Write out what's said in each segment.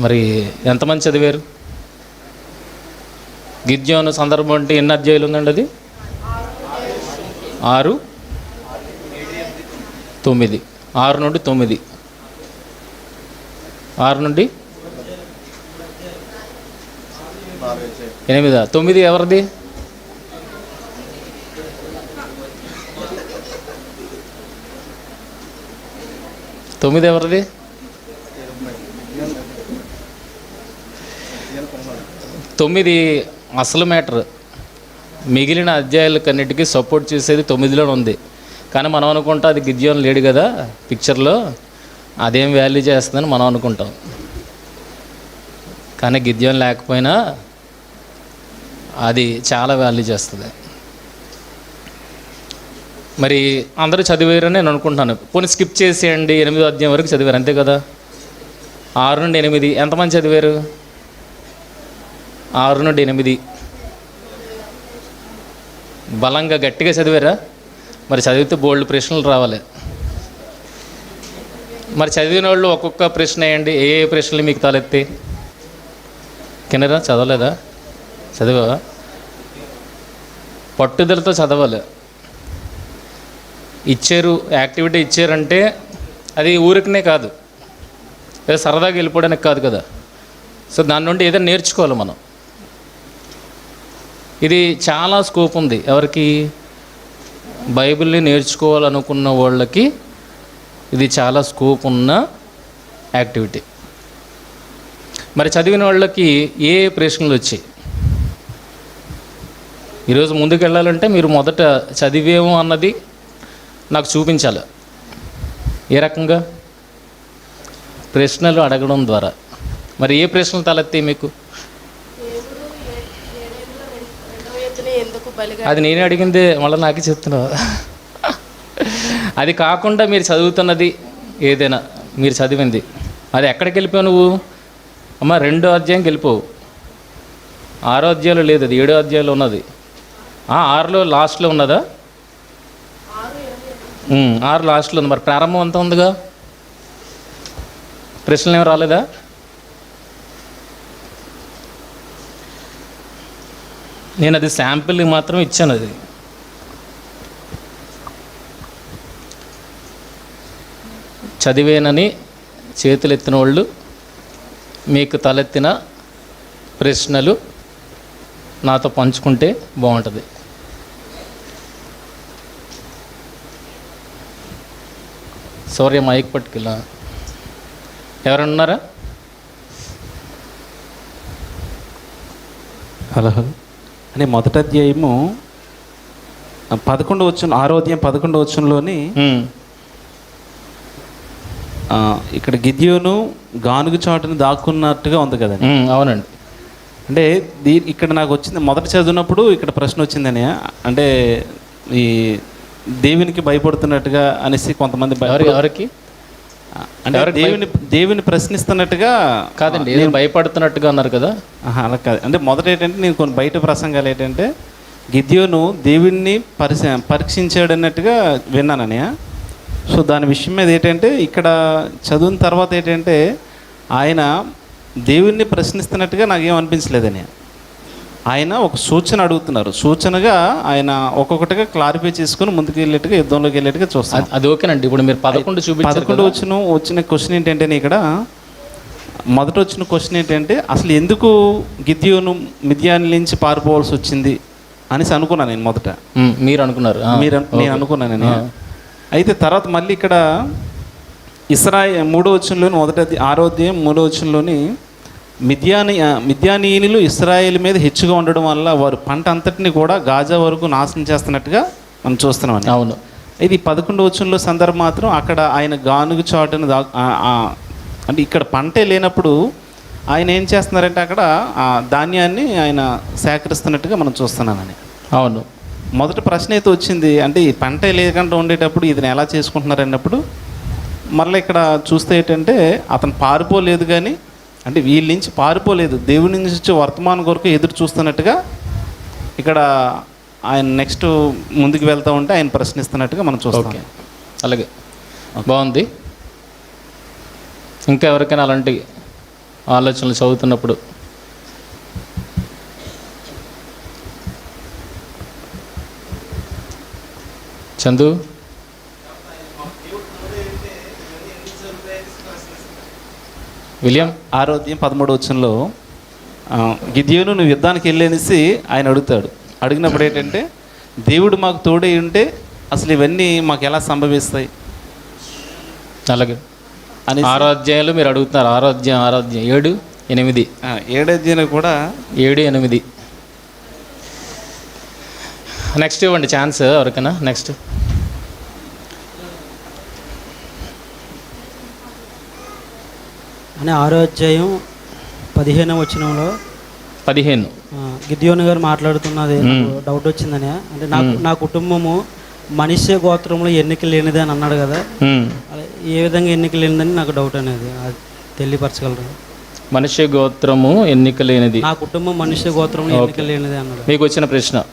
మరి ఎంతమంది చదివారు? గిద్యోను సందర్భం అంటే ఎన్ని అధ్యాయులు ఉందండి? అది 6, 9, 6 నుండి 9, 6 నుండి 8. 9 ఎవరిది? ఎవరిది? 9 అసలు మ్యాటర్. మిగిలిన అధ్యాయులకన్నిటికీ సపోర్ట్ చేసేది 9లోనే ఉంది. కానీ మనం అనుకుంటాం అది గిద్యోను లేడు కదా పిక్చర్లో, అదేం వాల్యూ చేస్తుందని మనం అనుకుంటాం. కానీ గిద్యోను లేకపోయినా అది చాలా వాల్యూ చేస్తుంది. మరి అందరూ చదివారని నేను అనుకుంటున్నాను. పోనీ స్కిప్ చేసేయండి, 8వ అధ్యాయం వరకు చదివారు అంతే కదా. 6 నుండి 8 ఎంతమంది చదివారు? 6 నుండి 8 బలంగా గట్టిగా చదివారా? మరి చదివితే బోల్డ్ ప్రశ్నలు రావాలి. మరి చదివిన వాళ్ళు ఒక్కొక్క ప్రశ్న వేయండి. ఏ ప్రశ్నలు మీకు తలెత్తి? కిందరా చదవలేదా? చదివావా? పట్టుదలతో చదవాలి. ఇచ్చారు, యాక్టివిటీ ఇచ్చారంటే అది ఊరికనే కాదు, ఏదో సరదాగా వెళ్ళిపోవడానికి కాదు కదా. సో దాని నుండి ఏదైనా నేర్చుకోవాలి మనం. ఇది చాలా స్కోప్ ఉంది. ఎవరికి? బైబిల్ని నేర్చుకోవాలనుకున్న వాళ్ళకి ఇది చాలా స్కోప్ ఉన్న యాక్టివిటీ. మరి చదివిన వాళ్ళకి ఏ ప్రశ్నలు వచ్చాయి? ఈరోజు ముందుకు వెళ్ళాలంటే మీరు మొదట చదివేమో అన్నది నాకు చూపించాలి. ఏ రకంగా? ప్రశ్నలు అడగడం ద్వారా. మరి ఏ ప్రశ్నలు తలెత్తాయి మీకు? అది నేనే అడిగిందే, మళ్ళీ నాకే చెప్తున్నావు. అది కాకుండా మీరు చదువుతున్నది ఏదైనా, మీరు చదివింది అది ఎక్కడికి వెళ్ళిపోయావు నువ్వు? అమ్మ 2వ అధ్యాయంకి వెళ్ళిపోవు. 6వ అధ్యాయంలో లేదు, అది 7వ అధ్యాయంలో ఉన్నది. 6లో లాస్ట్లో ఉన్నదా? 6 లాస్ట్లో ఉంది. మరి ప్రారంభం అంతా ఉందిగా. ప్రశ్నలు ఏమి రాలేదా? నేను అది శాంపిల్కి మాత్రం ఇచ్చాను. అది చదివేనని చేతులెత్తిన వాళ్ళు మీకు తలెత్తిన ప్రశ్నలు నాతో పంచుకుంటే బాగుంటుంది. సౌర్య మైక్ పట్టుకెళ్ళా. ఎవరన్నా ఉన్నారా? హలో అని మొదటి అధ్యాయము 11వ వచనం, 6వ అధ్యాయం 11వ వచనంలోని ఇక్కడ గిద్యోను గానుగు చాటును దాక్కున్నట్టుగా ఉంది కదండి. అవునండి. అంటే ఇక్కడ నాకు వచ్చింది, మొదట చదివినప్పుడు ఇక్కడ ప్రశ్న వచ్చిందని, అంటే ఈ దేవునికి భయపడుతున్నట్టుగా అనేసి కొంతమంది ఎవరికి అంటే దేవుని ప్రశ్నిస్తున్నట్టుగా కాదండి, భయపడుతున్నట్టుగా అన్నారు కదా. అలా కాదు. అంటే మొదట ఏంటంటే నేను కొన్ని బయట ప్రసంగాలు ఏంటంటే గిద్యోను దేవుణ్ణి పరీక్షించాడు అన్నట్టుగా విన్నానని. సో దాని విషయం మీద ఏంటంటే ఇక్కడ చదివిన తర్వాత ఏంటంటే ఆయన దేవుణ్ణి ప్రశ్నిస్తున్నట్టుగా నాకేం అనిపించలేదని. ఆయన ఒక సూచన అడుగుతున్నారు. సూచనగా ఆయన ఒక్కొక్కటిగా క్లారిఫై చేసుకుని ముందుకు వెళ్ళేట్టుగా, యుద్ధంలోకి వెళ్ళేట్టుగా చూస్తాను. అది ఓకేనండి. ఇప్పుడు మీరు 11 వచ్చిన క్వశ్చన్ ఏంటంటే, ఇక్కడ మొదట వచ్చిన క్వశ్చన్ ఏంటంటే అసలు ఎందుకు గిద్యోను మిద్యాను నుంచి పారిపోవాల్సి వచ్చింది అనేసి అనుకున్నాను నేను. మొదట మీరు అనుకున్నారు, నేను అనుకున్నాను. అయితే తర్వాత మళ్ళీ ఇక్కడ ఇశ్రాయేలు 3వ వచనంలోని, మొదటి 6వ అధ్యాయం 3వ వచనంలోని మిద్యానీయులు ఇశ్రాయేలు మీద హెచ్చుగా ఉండడం వల్ల వారు పంట అంతటిని కూడా గాజా వరకు నాశనం చేస్తున్నట్టుగా మనం చూస్తున్నాం. అవును. ఇది 11వ వచనంలో సందర్భం మాత్రం అక్కడ ఆయన గానుగు చాటును అంటే ఇక్కడ పంటే లేనప్పుడు ఆయన ఏం చేస్తున్నారంటే అక్కడ ఆ ధాన్యాన్ని ఆయన సేకరిస్తున్నట్టుగా మనం చూస్తున్నానని. అవును. మొదటి ప్రశ్న అయితే వచ్చింది, అంటే ఈ పంట లేకుండా ఉండేటప్పుడు ఇది ఎలా చేసుకుంటున్నారు అన్నప్పుడు మళ్ళీ ఇక్కడ చూస్తే ఏంటంటే అతను పారిపోలేదు, కానీ అంటే వీళ్ళ నుంచి పారిపోలేదు, దేవుని నుంచి వచ్చే వర్తమానం కొరకు ఎదురు చూస్తున్నట్టుగా ఇక్కడ ఆయన నెక్స్ట్ ముందుకు వెళ్తూ ఉంటే ఆయన ప్రశ్నిస్తున్నట్టుగా మనం చూస్తాం. అలాగే బాగుంది. ఇంకా ఎవరికైనా అలాంటి ఆలోచనలు చదువుతున్నప్పుడు. చందు, విలియం. 6వ అధ్యాయం 13వ వచనంలో గిద్యోను నువ్వు యుద్ధానికి వెళ్ళేసి ఆయన అడుగుతాడు. అడిగినప్పుడు ఏంటంటే దేవుడు మాకు తోడై ఉంటే అసలు ఇవన్నీ మాకు ఎలా సంభవిస్తాయి అలాగే అని 6వ అధ్యాయంలో మీరు అడుగుతున్నారు. 6వ అధ్యాయం 7, 8. 7వ అధ్యాయంలో కూడా 7, 8. నెక్స్ట్ ఇవ్వండి ఛాన్స్ ఎవరికైనా. నెక్స్ట్ అని 6వ అధ్యాయం 15వ వచనంలో 15. గిద్యోను గారు మాట్లాడుతున్నది నాకు డౌట్ వచ్చిందని. అంటే నా కుటుంబము మనిషి గోత్రంలో ఎన్నిక లేనిది అని అన్నాడు కదా, అలా ఏ విధంగా ఎన్నిక లేనిదని నాకు డౌట్ అనేది, అది తెలియపరచగలరు? మనిషి గోత్రము ఎన్నిక లేనిది, నా కుటుంబం మనిషి గోత్రంలో ఎన్నిక లేనిది అన్నాడు. మీకు వచ్చిన ప్రశ్న.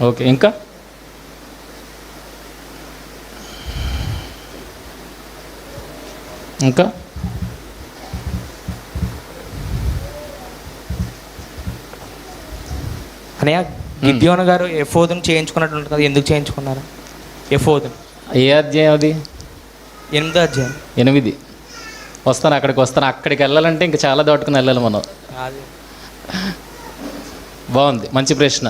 ఓకే, ఇంకా ఇంకా అనయ్య, గిద్యోను గారు ఎఫోదును చేయించుకున్నట్టు ఉంటుంది కదా, ఎందుకు చేయించుకున్నారు ఎఫోదును? ఏ అధ్యాయం అది? 8వ అధ్యాయం 8. వస్తాను, అక్కడికి వెళ్ళాలంటే ఇంకా చాలా దాటుకుని వెళ్ళాలి మనం. అది బాగుంది, మంచి ప్రశ్న.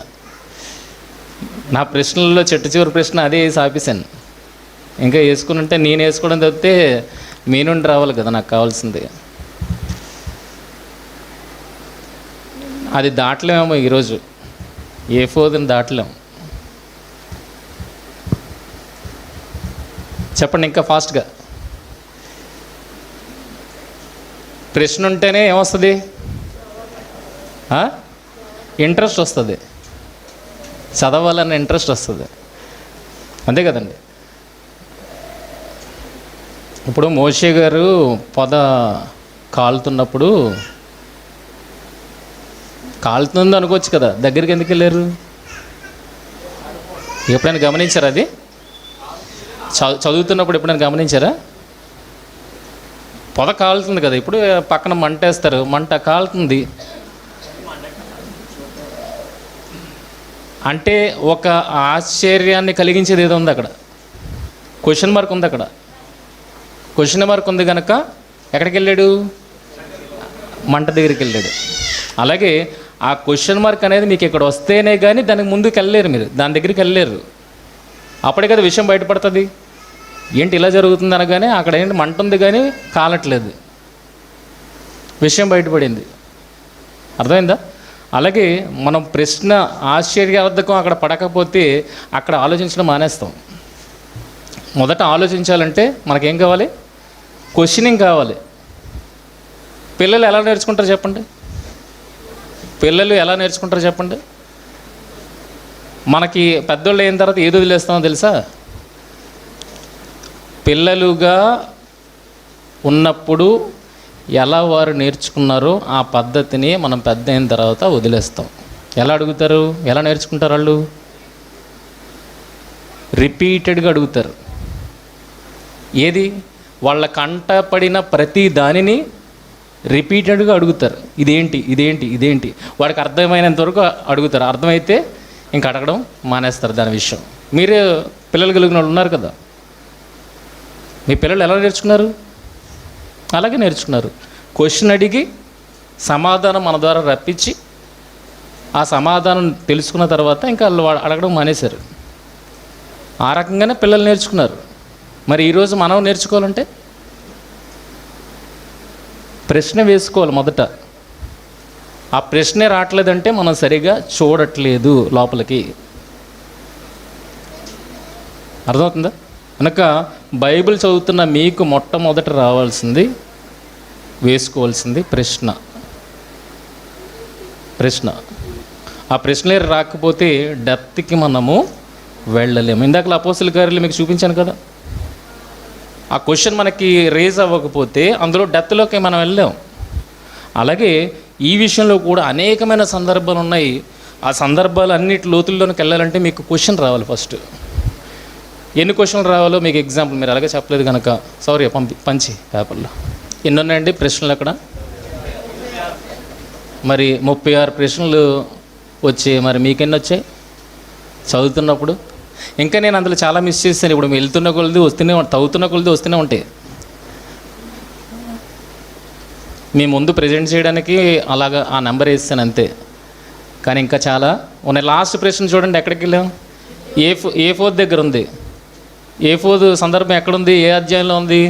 నా ప్రశ్నల్లో చెట్టు చివరి ప్రశ్న అదే ఆపేసాను. ఇంకా వేసుకుని ఉంటే నేను వేసుకోవడం తప్పితే మీ నుండి రావాలి కదా నాకు కావాల్సింది. అది దాటలేమో ఈరోజు, ఏ ఫోదుని దాటలేము. చెప్పండి ఇంకా ఫాస్ట్గా. ప్రశ్న ఉంటేనే ఏమొస్తుంది? ఇంట్రెస్ట్ వస్తుంది, చదవాలన్న ఇంట్రెస్ట్ వస్తుంది, అంతే కదండి. ఇప్పుడు మోషే గారు పొద కాలుతున్నప్పుడు కాలుతుంది అనుకోవచ్చు కదా, దగ్గరికి ఎందుకు వెళ్ళారు? ఎప్పుడైనా గమనించారా? అది చదువుతున్నప్పుడు ఎప్పుడైనా గమనించారా? పొద కాలుతుంది కదా, ఇప్పుడు పక్కన మంట వేస్తారు, మంట కాలుతుంది అంటే ఒక ఆశ్చర్యాన్ని కలిగించేది ఏదో ఉంది అక్కడ, క్వశ్చన్ మార్క్ ఉంది అక్కడ. క్వశ్చన్ మార్క్ ఉంది కనుక ఎక్కడికి వెళ్ళాడు? మంట దగ్గరికి వెళ్ళాడు. అలాగే ఆ క్వశ్చన్ మార్క్ అనేది మీకు ఇక్కడ వస్తేనే కానీ దానికి ముందుకు వెళ్ళలేరు, మీరు దాని దగ్గరికి వెళ్ళలేరు. అప్పుడే కదా విషయం బయటపడుతుంది. ఏంటి ఇలా జరుగుతుంది అనగానే అక్కడ ఏంటి మంట ఉంది కానీ కాలట్లేదు, విషయం బయటపడింది. అర్థమైందా? అలాగే మనం ప్రశ్న ఆశ్చర్యార్థకం అక్కడ పడకపోతే అక్కడ ఆలోచించడం మానేస్తాం. మొదట ఆలోచించాలంటే మనకేం కావాలి? క్వశ్చనింగ్ కావాలి. పిల్లలు ఎలా నేర్చుకుంటారు చెప్పండి? పిల్లలు ఎలా నేర్చుకుంటారు చెప్పండి? మనకి పెద్దోళ్ళు అయిన తర్వాత ఏది వదిలేస్తామో తెలుసా? పిల్లలుగా ఉన్నప్పుడు ఎలా వారు నేర్చుకున్నారో ఆ పద్ధతిని మనం పెద్ద అయిన తర్వాత వదిలేస్తాం. ఎలా అడుగుతారు? ఎలా నేర్చుకుంటారు వాళ్ళు? రిపీటెడ్గా అడుగుతారు. ఏది? వాళ్ళ కంట పడిన ప్రతి దానిని రిపీటెడ్గా అడుగుతారు. ఇదేంటి ఇదేంటి ఇదేంటి, వాడికి అర్థమైనంత వరకు అడుగుతారు. అర్థమైతే ఇంక అడగడం మానేస్తారు దాని విషయం. మీరు పిల్లలు కలిగిన వాళ్ళు ఉన్నారు కదా, మీ పిల్లలు ఎలా నేర్చుకున్నారు? అలాగే నేర్చుకున్నారు. క్వశ్చన్ అడిగి సమాధానం మన ద్వారా రప్పించి ఆ సమాధానం తెలుసుకున్న తర్వాత ఇంకా వాళ్ళు అడగడం మానేశారు. ఆ రకంగానే పిల్లలు నేర్చుకున్నారు. మరి ఈరోజు మనం నేర్చుకోవాలంటే ప్రశ్న వేసుకోవాలి మొదట. ఆ ప్రశ్నే రావట్లేదంటే మనం సరిగా చూడట్లేదు లోపలికి. అర్థమవుతుందా? కనుక బైబిల్ చదువుతున్న మీకు మొట్టమొదట రావాల్సింది, వేసుకోవాల్సింది ప్రశ్న. ఆ ప్రశ్నలే రాకపోతే డెప్త్కి మనము వెళ్ళలేము. ఇందాక అపోస్తలుల కార్యాలు మీకు చూపించాను కదా, ఆ క్వశ్చన్ మనకి రేజ్ అవ్వకపోతే అందులో డెప్త్లోకి మనం వెళ్ళాం. అలాగే ఈ విషయంలో కూడా అనేకమైన సందర్భాలు ఉన్నాయి. ఆ సందర్భాలు అన్నిటి లోతుల్లోకి వెళ్ళాలంటే మీకు క్వశ్చన్ రావాలి ఫస్ట్. ఎన్ని క్వశ్చన్లు రావాలో మీకు ఎగ్జాంపుల్ మీరు అలాగే చెప్పలేదు కనుక సారీ పంచి పేపర్లో ఎన్ని ఉన్నాయండి ప్రశ్నలు? అక్కడ మరి 36 ప్రశ్నలు వచ్చాయి. మరి మీకెన్ని వచ్చాయి చదువుతున్నప్పుడు? ఇంకా నేను అందులో చాలా మిస్ చేస్తాను. ఇప్పుడు వెళ్తున్న కొలది వస్తూనే తవ్వుతున్న కొలది వస్తూనే ఉంటాయి. మీ ముందు ప్రజెంట్ చేయడానికి అలాగా ఆ నెంబర్ వేస్తాను అంతే. కానీ ఇంకా చాలా ఉన్నాయి. లాస్ట్ ప్రశ్న చూడండి, ఎక్కడికి వెళ్ళాం? ఏ4 దగ్గర ఉంది. ఏ4 సందర్భం ఎక్కడుంది? ఏ అధ్యాయంలో ఉంది?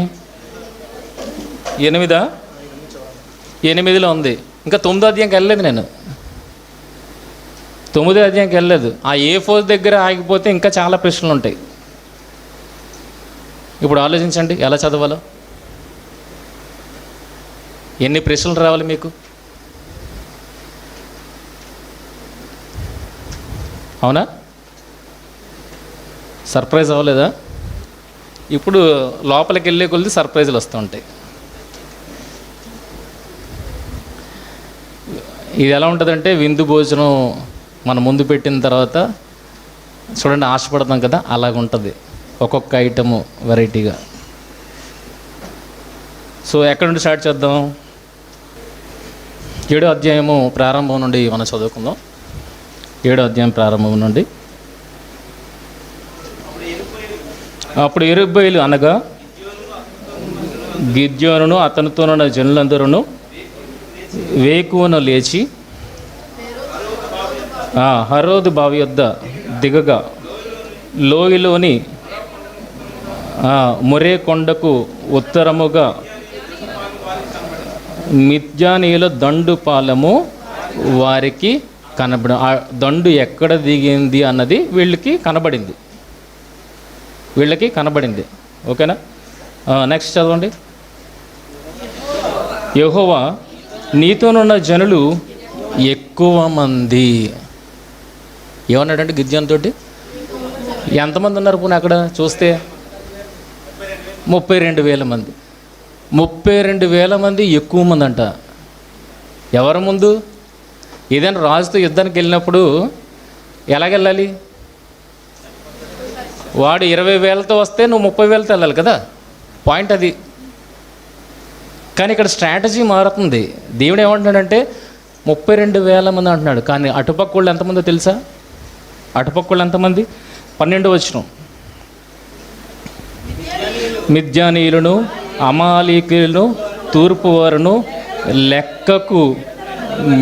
8లో ఉంది. ఇంకా 9వ అధ్యాయంకి వెళ్ళలేదు నేను. 9వ అధ్యాయంకి వెళ్ళలేదు. ఆ ఏ4 దగ్గర ఆగిపోతే ఇంకా చాలా ప్రశ్నలు ఉంటాయి. ఇప్పుడు ఆలోచించండి ఎలా చదవాలో. ఎన్ని ప్రశ్నలు రావాలి మీకు? అవునా? సర్ప్రైజ్ అవ్వలేదా? ఇప్పుడు లోపలికి వెళ్ళే కొద్ది సర్ప్రైజులు వస్తూ ఉంటాయి. ఇది ఎలా ఉంటుందంటే విందు భోజనం మన ముందు పెట్టిన తర్వాత చూడండి ఆశపడతాం కదా, అలాగ ఉంటుంది ఒక్కొక్క ఐటము వెరైటీగా. సో ఎక్కడి నుండి స్టార్ట్ చేద్దాం? 7వ అధ్యాయము ప్రారంభం నుండి మనం చదువుకుందాం. 7వ అధ్యాయం ప్రారంభం నుండి. అప్పుడు యెరుబ్బయలు అనగా గిద్యోనును అతనితోనున్న జనులందరూ వేకువన లేచి హరోదు బావి యొద్ద దిగగా లోయలోని మొరే కొండకు ఉత్తరముగా మిద్యానీయుల దండు పాలము వారికి కనబడి, ఆ దండు ఎక్కడ దిగింది అన్నది వీళ్ళకి కనబడింది. ఓకేనా? నెక్స్ట్ చదవండి. యెహోవా నీతోనున్న జనులు ఎక్కువ మంది. ఏమన్నాడంటే గిద్యోనుతో? ఎంతమంది ఉన్నారు పోనీ అక్కడ చూస్తే? 32,000 మంది. 32,000 మంది ఎక్కువ మంది అంట. ఎవరి ముందు? ఏదైనా రాజుతో యుద్ధానికి వెళ్ళినప్పుడు ఎలాగెళ్ళాలి? వాడు 20,000తో వస్తే నువ్వు 30,000తో వెళ్ళాలి కదా, పాయింట్ అది. కానీ ఇక్కడ స్ట్రాటజీ మారుతుంది. దేవుడు ఏమంటున్నాడంటే 32,000 మంది అంటున్నాడు. కానీ అటుపక్క వాళ్ళు ఎంతమందో తెలుసా? అటుపక్క వాళ్ళు ఎంతమంది? 12వ వచనం. మిద్యానీయులను అమాలీకులను తూర్పు వారును లెక్కకు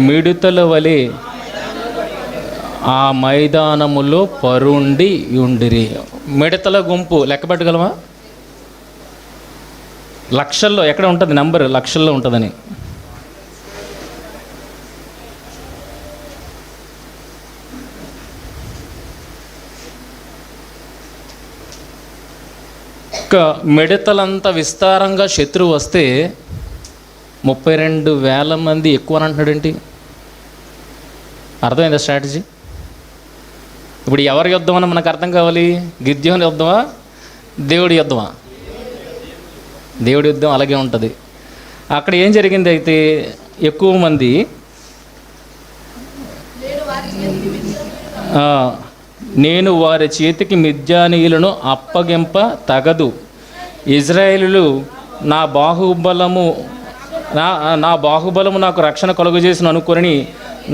మిడుతల వలె ఆ మైదానములో పరుండి ఉండిరి. మిడతల గుంపు లెక్క పెట్టగలమా? లక్షల్లో ఎక్కడ ఉంటుంది నెంబర్? లక్షల్లో ఉంటుందని. ఒక్క మిడతలంతా విస్తారంగా శత్రువు వస్తే 32,000 మంది ఎక్కువ అని అంటున్నాడేంటి? అర్థమైందా స్ట్రాటజీ? ఇప్పుడు ఎవరి యుద్ధం అని మనకు అర్థం కావాలి. గిద్యోని యుద్ధమా, దేవుడి యుద్ధమా? దేవుడి యుద్ధం అలాగే ఉంటుంది. అక్కడ ఏం జరిగింది అయితే, ఎక్కువ మంది నేను వారి చేతికి మిద్యానీయులను అప్పగింప తగదు. ఇజ్రాయేలులు నా బాహుబలము నాకు రక్షణ కలుగజేసిన అనుకొని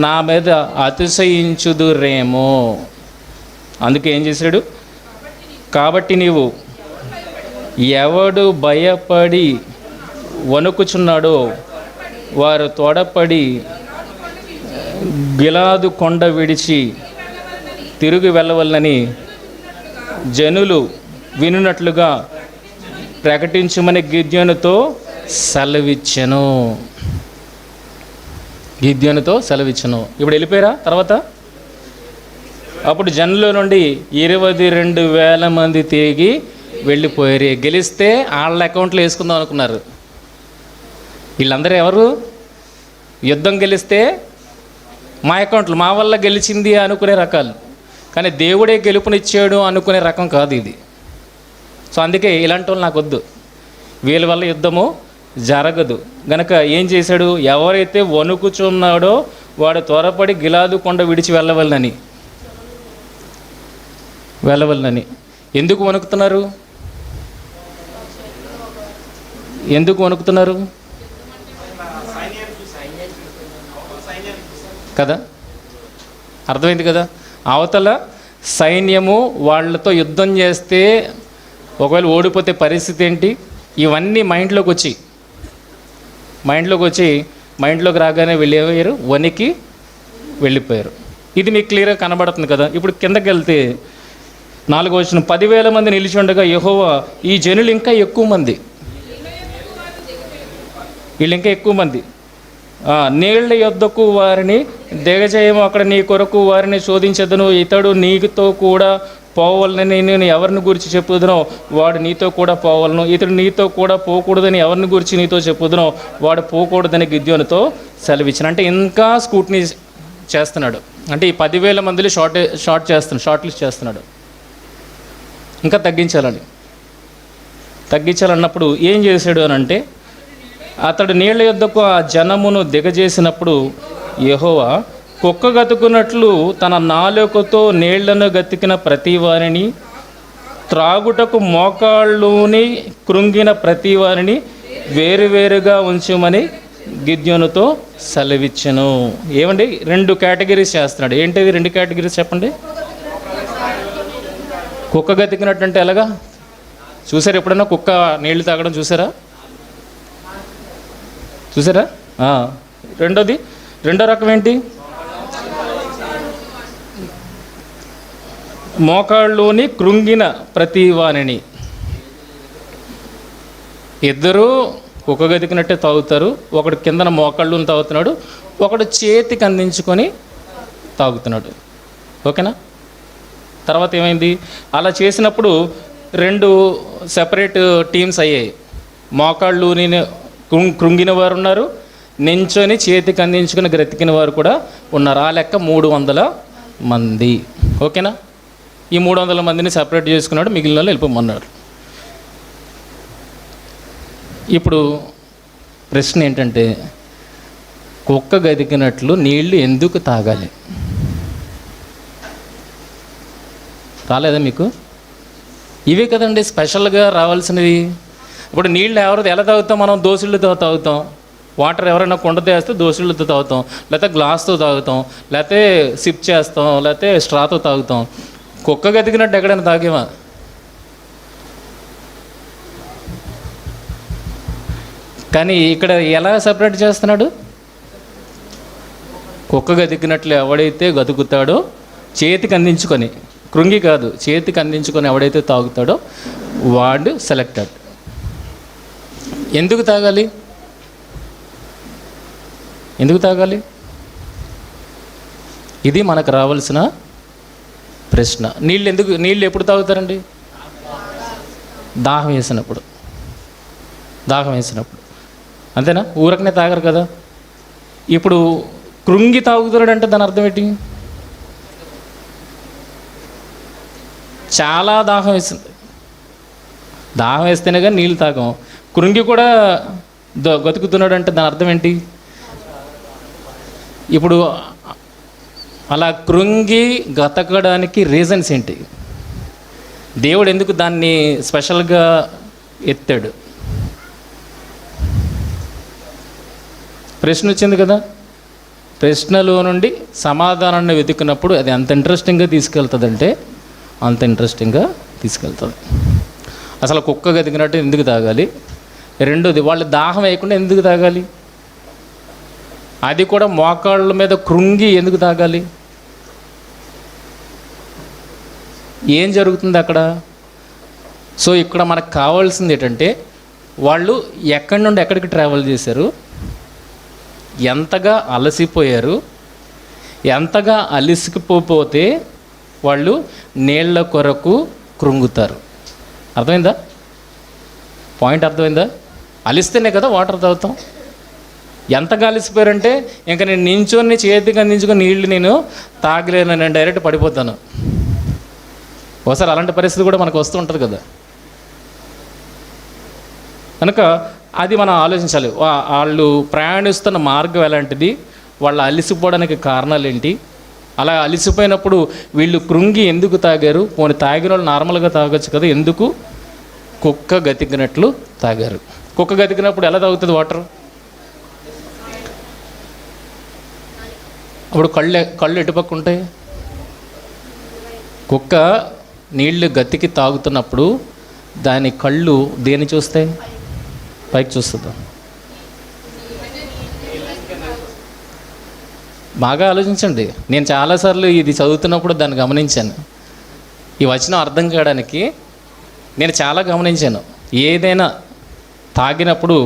నా మీద అతిశయించుదురేమో. అందుకే ఏం చేశాడు? కాబట్టి నీవు ఎవడు భయపడి వణుకుచున్నాడో వారు తోడపడి గిలాదు కొండ విడిచి తిరిగి వెళ్ళవలనని జనులు వినున్నట్లుగా ప్రకటించమని గిద్యోనుతో సెలవిచ్చెను. ఇప్పుడు వెళ్ళిపోయారా తర్వాత? అప్పుడు జనుల నుండి 22,000 మంది తిరిగి వెళ్ళిపోయారు. గెలిస్తే వాళ్ళ అకౌంట్లో వేసుకుందాం అనుకున్నారు. వీళ్ళందరూ ఎవరు? యుద్ధం గెలిస్తే మా అకౌంట్లో మా వల్ల గెలిచింది అనుకునే రకాలు. కానీ దేవుడే గెలుపునిచ్చాడు అనుకునే రకం కాదు ఇది. సో అందుకే ఇలాంటి వాళ్ళు నాకు వద్దు. వీళ్ళ వల్ల యుద్ధము జరగదు. గనక ఏం చేశాడు? ఎవరైతే వణుకుచున్నాడో వాడు త్వరపడి గిలాదు కొండ విడిచి వెళ్ళవలనని. ఎందుకు వణుకుతున్నారు? కదా, అర్థమైంది కదా. అవతల సైన్యము వాళ్ళతో యుద్ధం చేస్తే ఒకవేళ ఓడిపోతే పరిస్థితి ఏంటి, ఇవన్నీ మైండ్లోకి మైండ్లోకి రాగానే వెళ్ళిపోయారు, వనికి వెళ్ళిపోయారు. ఇది మీకు క్లియర్గా కనబడుతుంది కదా. ఇప్పుడు కిందకి వెళ్తే 4వ వచనం, 10,000 మంది నిలిచి ఉండగా యెహోవా ఈ జనులు ఇంకా ఎక్కువ మంది, వీళ్ళు ఇంకా ఎక్కువ మంది, నీళ్ల యొద్దకు వారిని దిగజేయము, అక్కడ నీ కొరకు వారిని శోధించదును, ఇతడు నీతో కూడా పోవాలని నేను ఎవరిని గురించి చెప్పుదునో వాడు నీతో కూడా పోవాలను, ఇతడు నీతో కూడా పోకూడదని ఎవరిని గురించి నీతో చెప్పుదునో వాడు పోకూడదని గిద్యోనుతో సెలవిచ్చిన. అంటే ఇంకా స్కూట్నీ చేస్తున్నాడు. అంటే ఈ 10,000 మందిలో షార్ట్ లిస్ట్ చేస్తున్నాడు. ఇంకా తగ్గించాలన్నప్పుడు ఏం చేశాడు అని అంటే, అతడు నీళ్ల యొద్దకు ఆ జనమును దిగజేసినప్పుడు యెహోవా కుక్క గతుకున్నట్లు తన నాలుకతో నీళ్లను గతికిన ప్రతి వారిని, త్రాగుటకు మోకాళ్ళుని కృంగిన ప్రతి వారిని వేరువేరుగా ఉంచుమని గిద్యోనుతో సెలవిచ్చెను. ఏమండి, 2 కేటగిరీస్ చేస్తున్నాడు. ఏంటిది 2 కేటగిరీస్ చెప్పండి. కుక్క గతికినట్టు అంటే ఎలాగా చూసారు? ఎప్పుడన్నా కుక్క నీళ్లు తాగడం చూసారా? రెండో రకం ఏంటి? మోకాళ్ళలోని కృంగిన ప్రతి వాణిని. ఇద్దరు కుక్క గతికినట్టే తాగుతారు. ఒకడు కిందన మోకాళ్ళని తాగుతున్నాడు, ఒకడు చేతికి అందించుకొని తాగుతున్నాడు. ఓకేనా? తర్వాత ఏమైంది? అలా చేసినప్పుడు 2 సెపరేట్ టీమ్స్ అయ్యాయి. మోకాళ్ళూని కృంగిన వారు ఉన్నారు, నించొని చేతికి అందించుకుని గ్రతికిన వారు కూడా ఉన్నారు. ఆ లెక్క 300 మంది. ఓకేనా? ఈ 300 మందిని సెపరేట్ చేసుకున్నాడు, మిగిలిన వాళ్ళు వెళ్ళిపోమన్నాడు. ఇప్పుడు ప్రశ్న ఏంటంటే, కుక్క గదికినట్లు నీళ్లు ఎందుకు తాగాలి? రాలేదా మీకు? ఇవే కదండి స్పెషల్గా రావాల్సినవి. ఇప్పుడు నీళ్ళు ఎవరిది ఎలా తాగుతాం? మనం దోసిళ్ళతో తాగుతాం. వాటర్ ఎవరైనా కుండతో వేస్తే దోసిళ్ళతో తాగుతాం, లేకపోతే గ్లాస్తో తాగుతాం, లేకపోతే సిప్ చేస్తాం, లేకపోతే స్ట్రాతో తాగుతాం. కుక్క గతికినట్టు ఎక్కడైనా తాగేమా? కానీ ఇక్కడ ఎలా సపరేట్ చేస్తున్నాడు? కుక్క గతికినట్లు ఎవడైతే గతుకుతాడో చేతికి అందించుకొని, కృంగి కాదు, చేతికి అందించుకొని ఎవడైతే తాగుతాడో వాడు సెలెక్టెడ్. ఎందుకు తాగాలి? ఇది మనకు రావాల్సిన ప్రశ్న. నీళ్ళు ఎప్పుడు తాగుతారండి? దాహం వేసినప్పుడు. అంతేనా? ఊరకనే తాగరు కదా. ఇప్పుడు కృంగి తాగుతున్నాడు అంటే దాని అర్థం ఏంటి? చాలా దాహం వేసింది. దాహం వేస్తేనే కానీ నీళ్ళు తాగం. కృంగి కూడా గతుకుతున్నాడు అంటే దాని అర్థం ఏంటి? ఇప్పుడు అలా కృంగి గతకడానికి రీజన్స్ ఏంటి? దేవుడు ఎందుకు దాన్ని స్పెషల్గా ఎత్తాడు? ప్రశ్న వచ్చింది కదా. ప్రశ్నలో నుండి సమాధానాన్ని వెతుకున్నప్పుడు అది అంత ఇంట్రెస్టింగ్గా తీసుకెళ్తుందంటే అంత ఇంట్రెస్టింగ్గా తీసుకెళ్తుంది. అసలు కుక్క గతికినట్టు ఎందుకు తాగాలి? రెండోది, వాళ్ళు దాహం వేయకుండా ఎందుకు తాగాలి? అది కూడా మోకాళ్ళ మీద కృంగి ఎందుకు తాగాలి? ఏం జరుగుతుంది అక్కడ? సో ఇక్కడ మనకు కావాల్సింది ఏంటంటే, వాళ్ళు ఎక్కడి నుండి ఎక్కడికి ట్రావెల్ చేశారు, ఎంతగా అలసిపోయారు, ఎంతగా అలసిపోతే వాళ్ళు నీళ్ల కొరకు కృంగుతారు. అర్థమైందా? పాయింట్ అర్థమైందా? అలిస్తేనే కదా వాటర్ తాగుతాం. ఎంతగా అలిసిపోయారంటే ఇంకా నేను నించొని చేతికి అందించుకొని నీళ్ళు నేను తాగలేను, నేను డైరెక్ట్ పడిపోతాను. ఒకసారి అలాంటి పరిస్థితి కూడా మనకు వస్తూ ఉంటుంది కదా. కనుక అది మనం ఆలోచించాలి. వాళ్ళు ప్రయాణిస్తున్న మార్గం ఎలాంటిది, వాళ్ళు అలిసిపోవడానికి కారణాలు ఏంటి, అలా అలిసిపోయినప్పుడు వీళ్ళు కృంగి ఎందుకు తాగారు, పోనీ తాగిన వాళ్ళు నార్మల్గా తాగొచ్చు కదా, ఎందుకు కుక్క గతికినట్లు తాగారు? కుక్క గతికినప్పుడు ఎలా తాగుతుంది వాటర్? అప్పుడు కళ్ళు ఎటుపక్క ఉంటాయి? కుక్క నీళ్లు గతికి తాగుతున్నప్పుడు దాని కళ్ళు దేన్ని చూస్తాయి? పైకి చూస్తుందా? బాగా ఆలోచించండి. నేను చాలాసార్లు ఇది చదువుతున్నప్పుడు దాన్ని గమనించాను. ఈ వచనం అర్థం కావడానికి నేను చాలా గమనించాను. ఏదైనా తాగినప్పుడు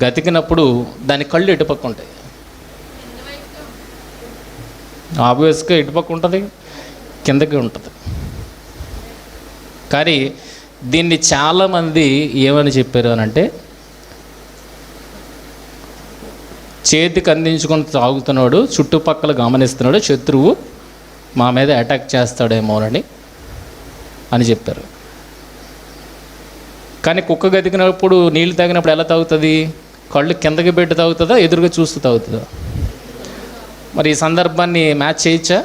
గతికినప్పుడు దాని కళ్ళు ఎటుపక్క ఉంటాయి? ఆబ్వియస్గా ఎటుపక్క ఉంటుంది? కిందకి ఉంటుంది. కానీ దీన్ని చాలామంది ఏమని చెప్పారు అని అంటే, చేతికి అందించుకొని తాగుతున్నాడు, చుట్టుపక్కల గమనిస్తున్నాడు, శత్రువు మా మీద అటాక్ చేస్తాడేమోనని అని చెప్పారు. కానీ కుక్క గతికినప్పుడు నీళ్ళు తాగినప్పుడు ఎలా తాగుతుంది? కళ్ళు కిందకి పెట్టి తాగుతుందా, ఎదురుగా చూస్తూ తాగుతుందా? మరి ఈ సందర్భాన్ని మ్యాచ్ చేయొచ్చా?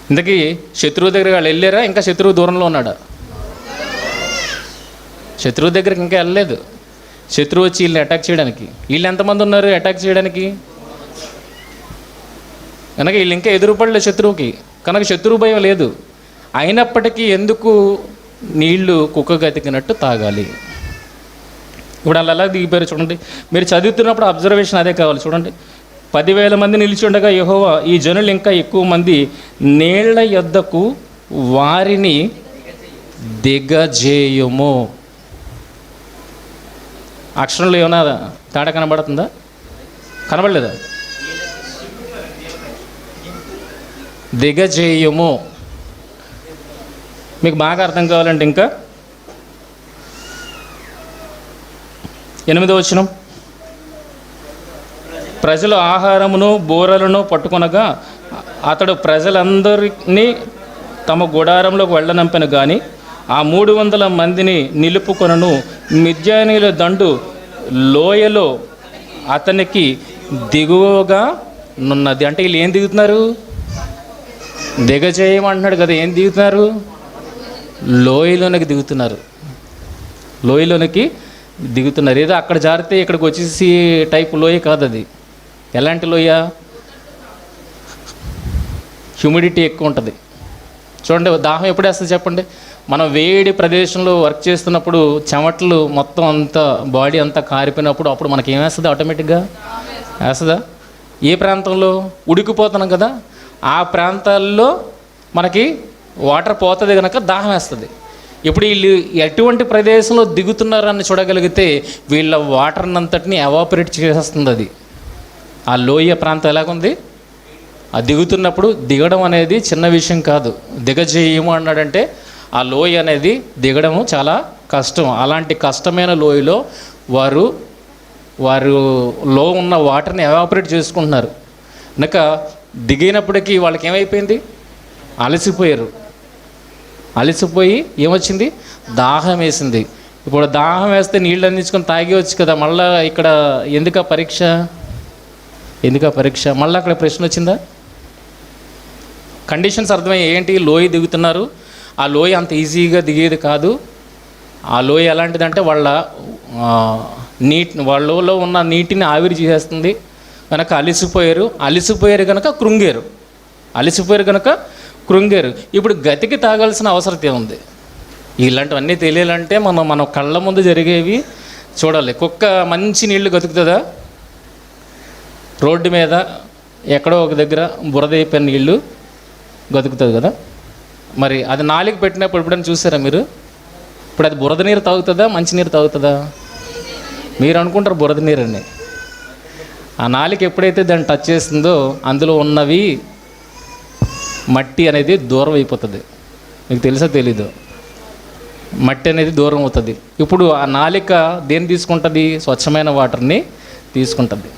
ఇంతకీ శత్రువు దగ్గర వాళ్ళు వెళ్ళారా? ఇంకా శత్రువు దూరంలో ఉన్నాడా? శత్రువు దగ్గరికి ఇంకా వెళ్ళలేదు. శత్రువు వచ్చి వీళ్ళని అటాక్ చేయడానికి. వీళ్ళు ఎంతమంది ఉన్నారు అటాక్ చేయడానికి? కనుక వీళ్ళు ఇంకా ఎదురుపడలేదు శత్రువుకి, కనుక శత్రువు భయం లేదు. అయినప్పటికీ ఎందుకు నీళ్లు కుక్క గతికినట్టు తాగాలి? ఇప్పుడు వాళ్ళు ఎలా దిగిపోయారు చూడండి. మీరు చదువుతున్నప్పుడు అబ్జర్వేషన్ అదే కావాలి. చూడండి, 10,000 మంది నిలిచి ఉండగా యెహోవా ఈ జనులు ఇంకా ఎక్కువ మంది నీళ్ల యొద్దకు వారిని దిగజేయుము. అక్షరంలో ఏమైనా తేడా కనబడుతుందా? కనబడలేదా? దిగజేయుము. మీకు బాగా అర్థం కావాలంటే ఇంకా 8వ వచనం, ప్రజలు ఆహారమును బూరలను పట్టుకొనగా అతడు ప్రజలందరినీ తమ గుడారంలోకి వెళ్ళనంపెను కానీ ఆ 300 మందిని నిలుపుకొనను. మిద్యానీయుల దండు లోయలో అతనికి దిగువగా నున్నది. అంటే వీళ్ళు ఏం దిగుతున్నారు? దిగజేయమంటున్నాడు కదా. ఏం దిగుతున్నారు? లోయలోనికి దిగుతున్నారు. లోయలోనికి దిగుతున్నారు. ఏదో అక్కడ జారితే ఇక్కడికి వచ్చేసి టైప్ లోయ కాదు అది. ఎలాంటి లోయ? హ్యూమిడిటీ ఎక్కువ ఉంటుంది. చూడండి, దాహం ఎప్పుడు వేస్తుంది చెప్పండి? మనం వేడి ప్రదేశంలో వర్క్ చేస్తున్నప్పుడు చెమటలు మొత్తం అంతా బాడీ అంతా కారిపోయినప్పుడు అప్పుడు మనకి ఏమేస్తుంది? ఆటోమేటిక్గా వేస్తుందా? ఏ ప్రాంతంలో ఉడికిపోతున్నాం కదా, ఆ ప్రాంతాల్లో మనకి వాటర్ పోతుంది కనుక దాహం వేస్తుంది. ఇప్పుడు వీళ్ళు ఎటువంటి ప్రదేశంలో దిగుతున్నారని చూడగలిగితే వీళ్ళ వాటర్ని అంతటిని ఎవాపరేట్ చేసేస్తుంది అది. ఆ లోయ ప్రాంతం ఎలాగుంది? ఆ దిగుతున్నప్పుడు దిగడం అనేది చిన్న విషయం కాదు. దిగజేయము అన్నాడంటే ఆ లోయ అనేది దిగడము చాలా కష్టం. అలాంటి కష్టమైన లోయలో వారులో ఉన్న వాటర్ని ఎవాపరేట్ చేసుకుంటున్నారు. కనుక దిగినప్పటికీ వాళ్ళకి ఏమైపోయింది? అలసిపోయారు. అలసిపోయి ఏమొచ్చింది? దాహం వేసింది. ఇప్పుడు దాహం వేస్తే నీళ్ళు అందించుకొని తాగేవచ్చు కదా. మళ్ళీ ఇక్కడ ఎందుకు పరీక్ష? మళ్ళీ అక్కడ ప్రశ్న వచ్చిందా? కండిషన్స్ అర్థమయ్యాయి. ఏంటి? లోయ దిగుతున్నారు. ఆ లోయ అంత ఈజీగా దిగేది కాదు. ఆ లోయ ఎలాంటిదంటే వాళ్ళలో ఉన్న నీటిని ఆవిరి చేసేస్తుంది కనుక అలిసిపోయారు కనుక కృంగారు. ఇప్పుడు గతికి తాగాల్సిన అవసరం ఏముంది? ఇలాంటివన్నీ తెలియాలంటే మన కళ్ళ ముందు జరిగేవి చూడాలి. కుక్క మంచి నీళ్లు గతుకుతుందా? రోడ్డు మీద ఎక్కడో ఒక దగ్గర బురద అయిపోయిన నీళ్ళు గతుకుతుంది కదా. మరి అది నాలుగు పెట్టినప్పుడు ఎప్పుడైనా చూసారా మీరు? ఇప్పుడు అది బురద నీరు తాగుతుందా, మంచినీరు తాగుతుందా? మీరు అనుకుంటారు బురద నీరు అని. ఆ నాలుగు ఎప్పుడైతే దాన్ని టచ్ చేస్తుందో అందులో ఉన్నవి మట్టి అనేది దూరం అయిపోతుంది. మీకు తెలుసా తెలీదు? మట్టి అనేది దూరం అవుతుంది. ఇప్పుడు ఆ నాలిక దేన్ని తీసుకుంటుంది? స్వచ్ఛమైన వాటర్ని తీసుకుంటుంది.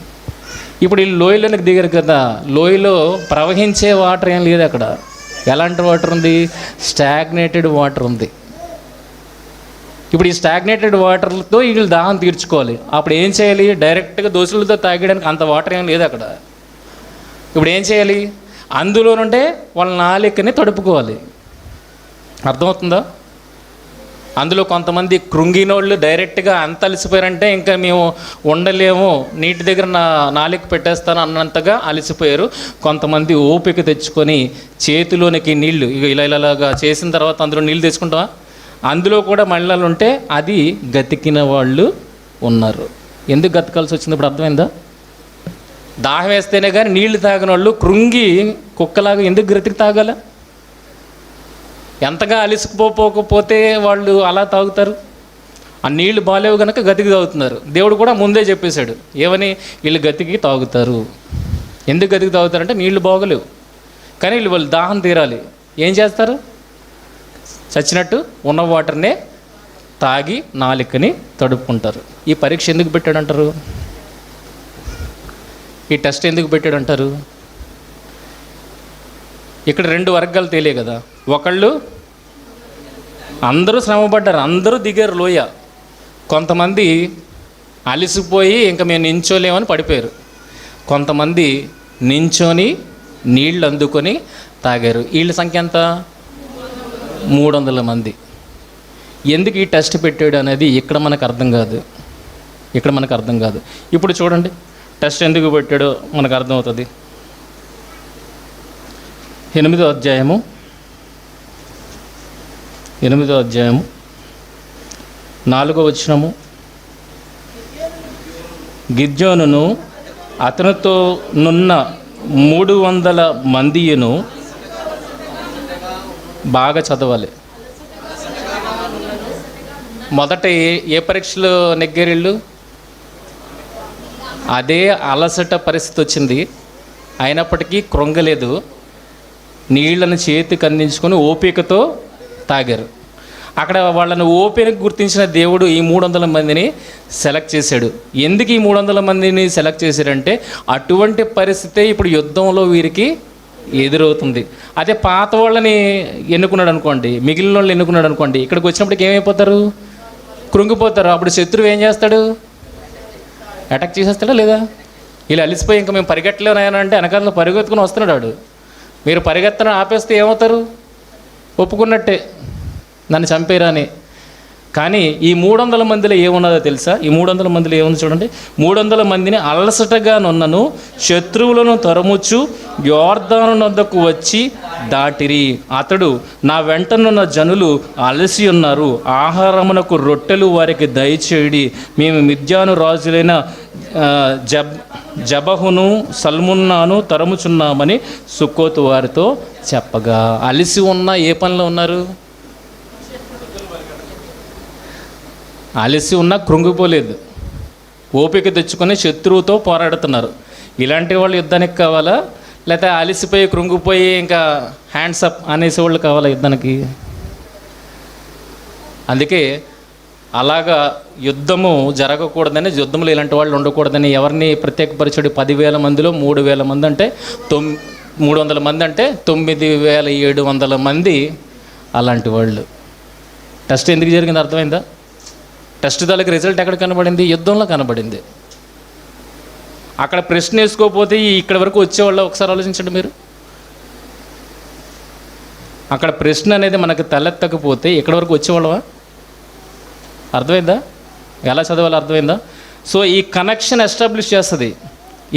ఇప్పుడు ఈ లోయలోనికి దిగారు కదా, లోయలో ప్రవహించే వాటర్ ఏం లేదు అక్కడ. ఎలాంటి వాటర్ ఉంది? స్టాగ్నేటెడ్ వాటర్ ఉంది. ఇప్పుడు ఈ స్టాగ్నేటెడ్ వాటర్లతో వీళ్ళు దాహం తీర్చుకోవాలి. అప్పుడు ఏం చేయాలి? డైరెక్ట్గా దోశలతో తాగడానికి అంత వాటర్ ఏం లేదు అక్కడ. ఇప్పుడు ఏం చేయాలి? అందులో నుండే వాళ్ళ నాలికని తడుపుకోవాలి. అర్థమవుతుందా? అందులో కొంతమంది కృంగినోళ్ళు డైరెక్ట్గా అంత అలసిపోయారంటే ఇంకా మేము ఉండలేము, నీటి దగ్గర నాలుక పెట్టేస్తాను అన్నంతగా అలసిపోయారు. కొంతమంది ఓపిక తెచ్చుకొని చేతిలోనికి నీళ్లు ఇలాగా చేసిన తర్వాత అందులో నీళ్ళు తెచ్చుకుంటావా, అందులో కూడా మహిళలు ఉంటే అది గతికిన వాళ్ళు ఉన్నారు. ఎందుకు గతకాల్సి వచ్చింది ఇప్పుడు అర్థమైందా? దాహం వేస్తేనే కానీ నీళ్లు తాగిన వాళ్ళు కృంగి కుక్కలాగా ఎందుకు గతికి తాగాల? ఎంతగా అలిసిపోకపోతే వాళ్ళు అలా తాగుతారు. ఆ నీళ్లు బాలేవు కనుక గతికి తాగుతున్నారు. దేవుడు కూడా ముందే చెప్పేశాడు ఏమని, వీళ్ళు గతికి తాగుతారు. ఎందుకు గతికి తాగుతారంటే నీళ్లు బాగలేవు, కానీ వాళ్ళు దాహం తీరాలి. ఏం చేస్తారు? చచ్చినట్టు ఉన్న వాటర్నే తాగి నాలుకని తడుపుకుంటారు. ఈ పరీక్ష ఎందుకు పెట్టాడంటారు? ఈ టెస్ట్ ఎందుకు పెట్టాడంటారు? ఇక్కడ 2 వర్గాలు తేలే కదా. ఒకళ్ళు అందరూ శ్రమపడ్డారు, అందరూ దిగారు లోయ. కొంతమంది అలిసిపోయి ఇంకా మేము నించోలేమని పడిపోయారు. కొంతమంది నించొని నీళ్ళు అందుకొని తాగారు. వీళ్ళ సంఖ్య ఎంత? 300 మంది. ఎందుకు ఈ టెస్ట్ పెట్టాడు అనేది ఇక్కడ మనకు అర్థం కాదు. ఇప్పుడు చూడండి టెస్ట్ ఎందుకు పెట్టాడో మనకు అర్థమవుతుంది. 8వ అధ్యాయము 4వ వచనము. గిద్యోనును అతనితో నున్న 300 మందియును, బాగా చదవాలి. మొదట ఏ పరీక్షలో నెగ్గేరిళ్ళు? అదే అలసట పరిస్థితి వచ్చింది, అయినప్పటికీ కృంగలేదు. నీళ్లను చేతికి అందించుకొని ఓపికతో తాగారు. అక్కడ వాళ్ళని ఓపిక గుర్తించిన దేవుడు ఈ 300 మందిని సెలెక్ట్ చేశాడు. ఎందుకు ఈ 300 మందిని సెలెక్ట్ చేశాడంటే అటువంటి పరిస్థితే ఇప్పుడు యుద్ధంలో వీరికి ఎదురవుతుంది. అదే పాత వాళ్ళని ఎన్నుకున్నాడు అనుకోండి, మిగిలిన వాళ్ళు ఎన్నుకున్నాడు అనుకోండి, ఇక్కడికి వచ్చినప్పటికి ఏమైపోతారు? కృంగిపోతారు. అప్పుడు శత్రువు ఏం చేస్తాడు? అటాక్ చేసేస్తాడా లేదా? వీళ్ళు అలిసిపోయి ఇంకా మేము పరిగెట్టలేనాయన అంటే వెనకాల పరిగెత్తుకుని వస్తున్నాడు వాడు. మీరు పరిగెత్తడం ఆపేస్తే ఏమవుతారు? ఒప్పుకున్నట్టే, నన్ను చంపేరా అని. కానీ ఈ 300 మందిలో ఏమున్నదో తెలుసా? ఈ 300 మందిలో ఏముంది చూడండి. 300 మందిని అలసటగా నున్నను శత్రువులను తరుముచు యోర్దాను నొద్దకు వచ్చి దాటిరి. అతడు, నా వెంటనున్న జనులు అలసి ఉన్నారు, ఆహారమునకు రొట్టెలు వారికి దయచేయడి. మేము మిద్యాను రాజులైన జబహును సల్మున్నాను తరుముచున్నామని సుక్కోతు వారితో చెప్పగా. అలిసి ఉన్న ఏ పనిలో ఉన్నారు? అలసి ఉన్నా కృంగిపోలేదు, ఓపిక తెచ్చుకొని శత్రువుతో పోరాడుతున్నారు. ఇలాంటి వాళ్ళు యుద్ధానికి కావాలా, లేకపోతే అలసిపోయి కృంగిపోయి ఇంకా హ్యాండ్స్ అప్ అనేసేవాళ్ళు కావాలా యుద్ధానికి? అందుకే అలాగా యుద్ధము జరగకూడదని, యుద్ధంలో ఇలాంటి వాళ్ళు ఉండకూడదని ఎవరిని ప్రత్యేకపరిచాడు? 10,000 మందిలో 3,000 మంది అంటే 300 మంది అంటే 9,700 మంది అలాంటి వాళ్ళు. టెస్ట్ ఎందుకు జరిగింది అర్థమైందా? టెస్ట్ దానికి రిజల్ట్ ఎక్కడ కనబడింది? యుద్ధంలో కనబడింది. అక్కడ ప్రశ్న వేసుకోకపోతే ఇక్కడ వరకు వచ్చేవాళ్ళు ఒకసారి ఆలోచించండి మీరు. అక్కడ ప్రశ్న అనేది మనకు తలెత్తకపోతే ఇక్కడ వరకు వచ్చేవాళ్ళవా? అర్థమైందా? ఎలా చదవాలో అర్థమైందా? సో ఈ కనెక్షన్ ఎస్టాబ్లిష్ చేస్తుంది.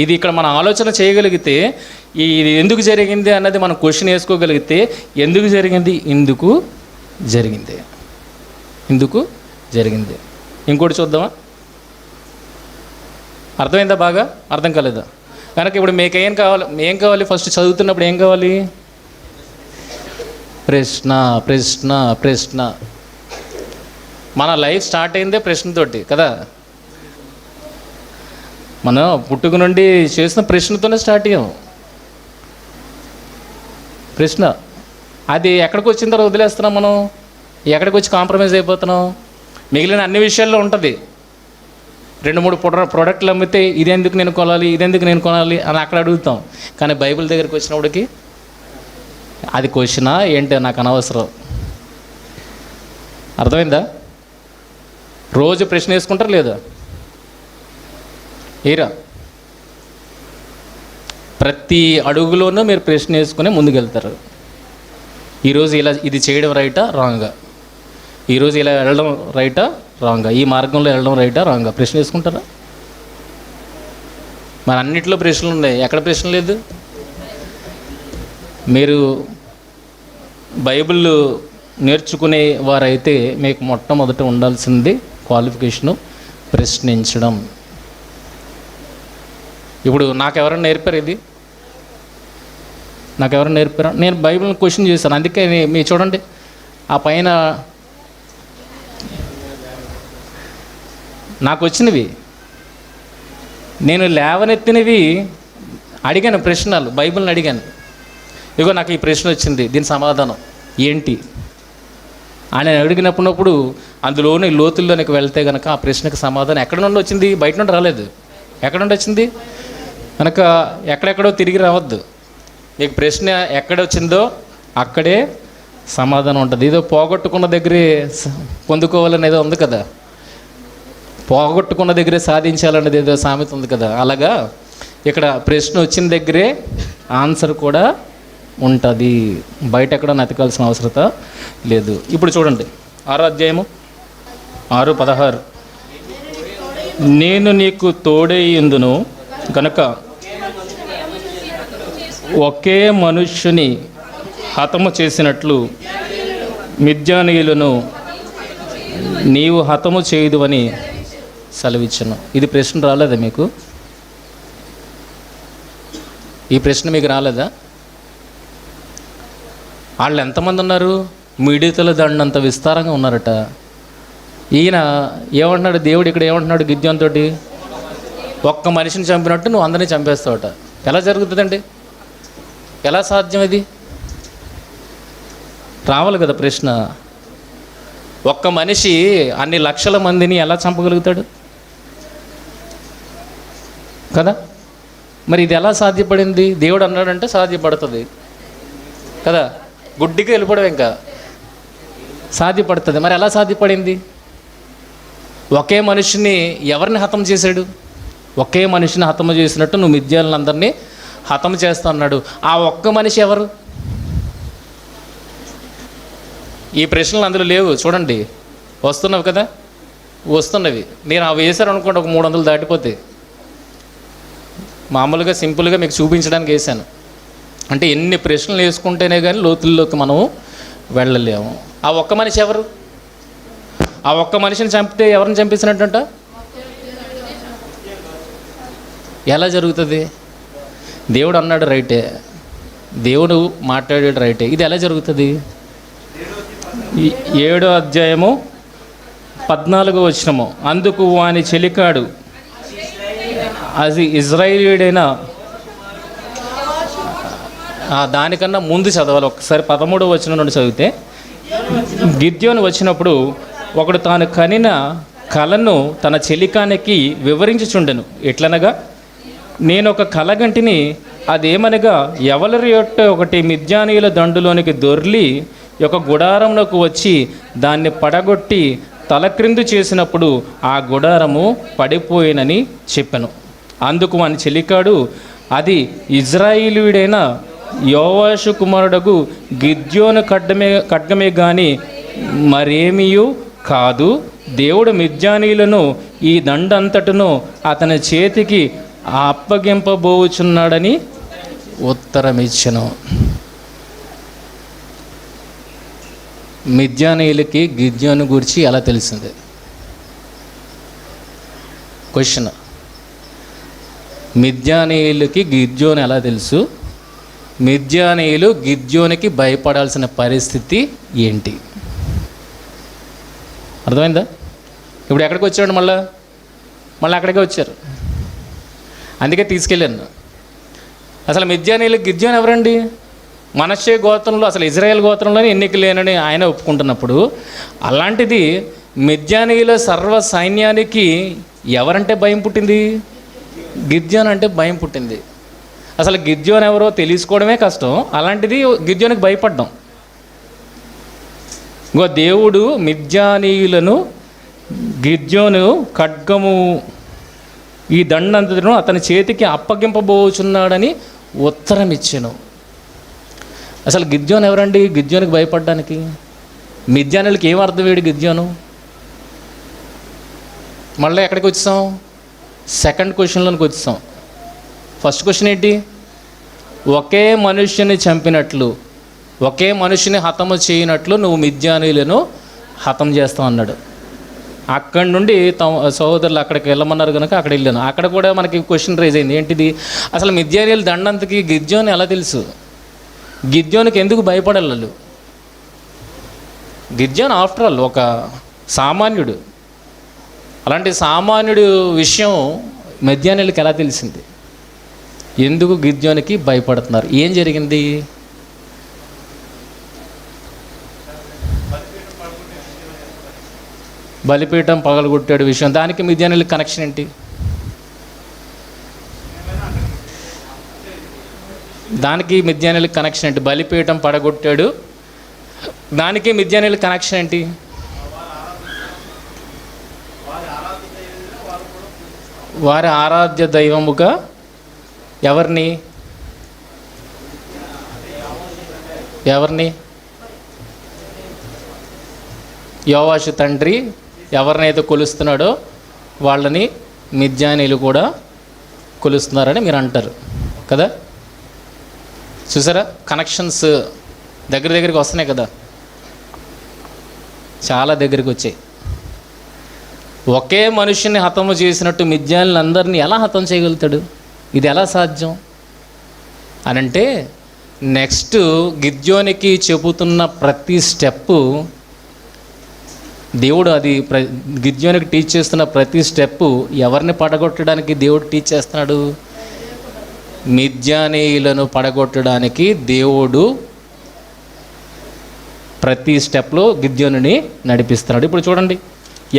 ఇది ఇక్కడ మనం ఆలోచన చేయగలిగితే ఇది ఎందుకు జరిగింది అన్నది మనం క్వశ్చన్ వేసుకోగలిగితే ఎందుకు జరిగింది, ఇందుకు జరిగింది. ఇంకోటి చూద్దామా? అర్థమైందా? బాగా అర్థం కాలేదా? కనుక ఇప్పుడు మీకు ఏం కావాలి? ఫస్ట్ చదువుతున్నప్పుడు ఏం కావాలి? ప్రశ్న. మన లైఫ్ స్టార్ట్ అయిందే ప్రశ్నతోటి కదా. మనం పుట్టుక నుండి చేసిన ప్రశ్నతోనే స్టార్ట్ అయ్యాం. ప్రశ్న అది ఎక్కడికి వచ్చిన తర్వాత వదిలేస్తున్నాం మనం, ఎక్కడికి వచ్చి కాంప్రమైజ్ అయిపోతున్నాం. మిగిలిన అన్ని విషయాల్లో ఉంటుంది. 2-3 ప్రోడక్ట్లు అమ్మితే ఇదెందుకు నేను కొనాలి అని అక్కడ అడుగుతాం. కానీ బైబిల్ దగ్గరికి వచ్చినప్పటికి అది క్వశ్చనా ఏంటి నాకు అనవసరం. అర్థమైందా? రోజు ప్రశ్న వేసుకుంటారు లేదా? ఏరా ప్రతి అడుగులోనూ మీరు ప్రశ్న వేసుకుని ముందుకెళ్తారు. ఈరోజు ఇది చేయడం రైటా రాంగా, ఈరోజు ఇలా వెళ్ళడం రైటా రాంగా, ఈ మార్గంలో వెళ్ళడం రైటా రాంగా ప్రశ్న వేసుకుంటారా? మరి అన్నిట్లో ప్రశ్నలు ఉన్నాయి, ఎక్కడ ప్రశ్న లేదు? మీరు బైబిల్ నేర్చుకునే వారైతే మీకు మొట్టమొదట ఉండాల్సింది క్వాలిఫికేషను ప్రశ్నించడం. ఇప్పుడు నాకెవరైనా నేర్పారు ఇది? నాకెవరైనా నేర్పారా? నేను బైబిల్ని క్వశ్చన్ చేశాను. అందుకే మీరు చూడండి ఆ పైన నాకు వచ్చినవి, నేను లేవనెత్తినవి అడిగాను ప్రశ్నలు, బైబిల్ని అడిగాను. ఇగో నాకు ఈ ప్రశ్న వచ్చింది, దీని సమాధానం ఏంటి అని అడిగినప్పుడు అందులోని లోతుల్లోనికి వెళ్తే కనుక ఆ ప్రశ్నకు సమాధానం ఎక్కడ నుండి వచ్చింది? బయట నుండి రాలేదు. ఎక్కడ నుండి వచ్చింది కనుక ఎక్కడెక్కడో తిరిగి రావద్దు. మీకు ప్రశ్న ఎక్కడొచ్చిందో అక్కడే సమాధానం ఉంటుంది. ఏదో పోగొట్టుకున్న దగ్గరే పొందుకోవాలని ఏదో ఉంది కదా, పోగొట్టుకున్న దగ్గరే సాధించాలనేది ఏదో సామెత ఉంది కదా, అలాగా ఇక్కడ ప్రశ్న వచ్చిన దగ్గరే ఆన్సర్ కూడా ఉంటుంది. బయట ఎక్కడ నతకాల్సిన అవసరత లేదు. ఇప్పుడు చూడండి 6వ అధ్యాయము 6:16, నేను నీకు తోడేయుందును కనుక ఒకే మనుష్యుని హతము చేసినట్లు మిద్యానీయులను నీవు హతము చేయుదువని సెలవిచ్చాను. ఇది ప్రశ్న రాలేదా మీకు? ఈ ప్రశ్న మీకు రాలేదా? వాళ్ళు ఎంతమంది ఉన్నారు? మిడతల దండంత విస్తారంగా ఉన్నారట. ఈయన ఏమంటున్నాడు? దేవుడు ఇక్కడ ఏమంటున్నాడు గిద్యోనుతో? ఒక్క మనిషిని చంపినట్టు నువ్వు అందరినీ చంపేస్తావట. ఎలా జరుగుతుందండి? ఎలా సాధ్యం ఇది? రావాలి కదా ప్రశ్న. ఒక్క మనిషి అన్ని లక్షల మందిని ఎలా చంపగలుగుతాడు కదా? మరి ఇది ఎలా సాధ్యపడింది? దేవుడు అన్నాడంటే సాధ్యపడుతుంది కదా, గుడ్డిగా వెళ్ళిపోవడం ఇంకా సాధ్యపడుతుంది. మరి ఎలా సాధ్యపడింది? ఒకే మనిషిని ఎవరిని హతం చేశాడు? ఒకే మనిషిని హతము చేసినట్టు నువ్వు మిద్యానులందరినీ హతం చేస్తా అన్నాడు. ఆ ఒక్క మనిషి ఎవరు? ఈ ప్రశ్నలు అందులో లేవు. చూడండి, వస్తున్నవి కదా, వస్తున్నవి. నేను అవి వేశాను అనుకోండి, ఒక 300 దాటిపోతే. మామూలుగా సింపుల్గా మీకు చూపించడానికి వేశాను. అంటే ఎన్ని ప్రశ్నలు వేసుకుంటేనే కానీ లోతుల్లోకి మనం వెళ్ళలేము. ఆ ఒక్క మనిషి ఎవరు? ఆ ఒక్క మనిషిని చంపితే ఎవరిని చంపేసినట్టంట? ఎలా జరుగుతుంది? దేవుడు అన్నాడు రైటే, దేవుడు మాట్లాడాడు రైటే. ఇది ఎలా జరుగుతుంది? 7వ అధ్యాయము 14వ వచనము, అందుకు వాని చెలికాడు అది ఇజ్రాయేలీయుడైన, దానికన్నా ముందు చదవాలి ఒకసారి. 13వ వచనం నుండి చదివితే, గిద్యోను వచ్చినప్పుడు ఒకడు తాను కనిన కలను తన చెలికానికి వివరించుచుండెను. ఎట్లనగా, నేను ఒక కలగంటిని, అదేమనగా ఎవరి యొట్ట ఒకటి మిద్యానీయుల దండులోనికి దొర్లి ఒక గుడారమునకు వచ్చి దాన్ని పడగొట్టి తలక్రిందు చేసినప్పుడు ఆ గుడారము పడిపోయినని చెప్పాను. అందుకు వాని చెలికాడు, అది ఇజ్రాయేలీయుడైన యోవాషు కుమారుడగు గిద్యోను ఖడ్గమే గాని మరేమీయూ కాదు. దేవుడు మిద్యానీయులను ఈ దండంతటను అతని చేతికి అప్పగింపబోచున్నాడని ఉత్తరమిచ్చెను. మిద్యానీయులకి గిద్యోను గురించి ఎలా తెలిసింది? క్వశ్చన్. మిద్యానీయులకి గిద్యోను ఎలా తెలుసు? మిద్యానీయులు గిద్యోనికి భయపడాల్సిన పరిస్థితి ఏంటి? అర్థమైందా? ఇప్పుడు ఎక్కడికి వచ్చాడు? మళ్ళీ అక్కడికే వచ్చారు. అందుకే తీసుకెళ్ళాను. అసలు మిద్యానీయులు గిద్యోను ఎవరండి? మనష్షే గోత్రంలో, అసలు ఇజ్రాయేల్ గోత్రంలోనే ఎన్నిక లేనని ఆయన ఒప్పుకుంటున్నప్పుడు, అలాంటిది మిద్యానీయుల సర్వ సైన్యానికి ఎవరంటే భయం పుట్టింది? గిద్యోను అంటే భయం పుట్టింది. అసలు గిద్యోను ఎవరో తెలుసుకోవడమే కష్టం, అలాంటిది గిద్యోనికి భయపడ్డాం. దేవుడు మిద్యానీయులను, గిద్యోను ఖడ్గము ఈ దండంతను అతని చేతికి అప్పగింపబోచున్నాడని ఉత్తరం ఇచ్చాను. అసలు గిద్యోను ఎవరండి గిద్యోనికి భయపడ్డానికి? మిద్యానులకి ఏం అర్థమయ్యాడు గిద్యోను? మళ్ళీ ఎక్కడికి వచ్చాం? సెకండ్ క్వశ్చన్లోనికి వచ్చాం. ఫస్ట్ క్వశ్చన్ ఏంటి? ఒకే మనుష్యుని చంపినట్లు, ఒకే మనుషుని హతము చేయనట్లు నువ్వు మిద్యానీయులను హతం చేస్తావు అన్నాడు. అక్కడి నుండి సహోదరులు అక్కడికి వెళ్ళమన్నారు కనుక అక్కడ వెళ్ళాను. అక్కడ కూడా మనకి క్వశ్చన్ రైజ్ అయింది. ఏంటిది? అసలు మిద్యానీయులు దండంతకి గిద్యోని ఎలా తెలుసు? గిద్యోనికి ఎందుకు భయపడాలి? గిద్యోన్ ఆఫ్టర్ ఆల్ ఒక సామాన్యుడు. అలాంటి సామాన్యుడు విషయం మిద్యానీయులకి ఎలా తెలిసింది? ఎందుకు గిద్యోనికి భయపడుతున్నారు? ఏం జరిగింది? బలిపీఠం పగలగొట్టాడు విషయం, దానికి మిద్యానీయులకి కనెక్షన్ ఏంటి? దానికి మిద్యానీయులకి కనెక్షన్ ఏంటి? బలిపీఠం పడగొట్టాడు, దానికి మిద్యానీయులకి కనెక్షన్ ఏంటి? వారి ఆరాధ్య దైవముగా ఎవరిని యోవాషు తండ్రి ఎవరినైతే కొలుస్తున్నాడో వాళ్ళని మిద్యానీయులు కూడా కొలుస్తున్నారని మీరు అంటారు కదా. చూసారా, కనెక్షన్స్ దగ్గరికి వస్తున్నాయి కదా, చాలా దగ్గరికి వచ్చాయి. ఒకే మనుషుని హతము చేసినట్టు మిద్యానులందరినీ ఎలా హతం చేయగలుగుతాడు? ఇది ఎలా సాధ్యం అని అంటే, నెక్స్ట్ గిద్యోనికి చెబుతున్న ప్రతి స్టెప్పు దేవుడు, అది గిద్యోనికి టీచ్ చేస్తున్న ప్రతి స్టెప్పు ఎవరిని పడగొట్టడానికి దేవుడు టీచ్ చేస్తున్నాడు? మిద్యానీయులను పడగొట్టడానికి దేవుడు ప్రతి స్టెప్లో గిద్యోనుని నడిపిస్తున్నాడు. ఇప్పుడు చూడండి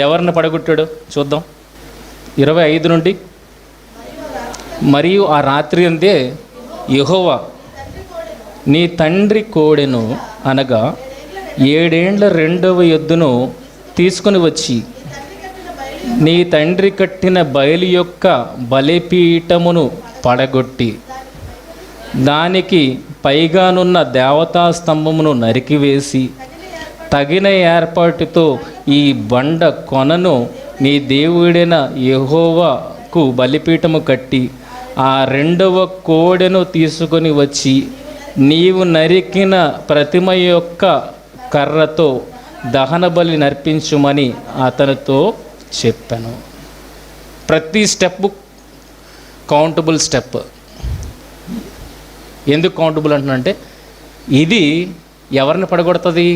ఎవరిని పడగొట్టాడు చూద్దాం. 25 నుండి. మరియు ఆ రాత్రి అందే యెహోవా నీ తండ్రి కోడెను అనగా 7 ఏండ్ల రెండవ ఎద్దును తీసుకుని వచ్చి నీ తండ్రి కట్టిన బయలు యొక్క బలిపీఠమును పడగొట్టి దానికి పైగానున్న దేవతా స్తంభమును నరికివేసి తగిన ఏర్పాటుతో ఈ బండ కొనను నీ దేవుడైన యెహోవాకు బలిపీఠము కట్టి ఆ రెండవ కోడెను తీసుకొని వచ్చి నీవు నరికిన ప్రతిమ యొక్క కర్రతో దహన బలి నర్పించుమని అతనితో చెప్పాను. ప్రతి స్టెప్ కౌంటబుల్ స్టెప్. ఎందుకు కౌంటబుల్ అంటున్నానంటే, ఇది ఎవరిని పడగొడుతుంది?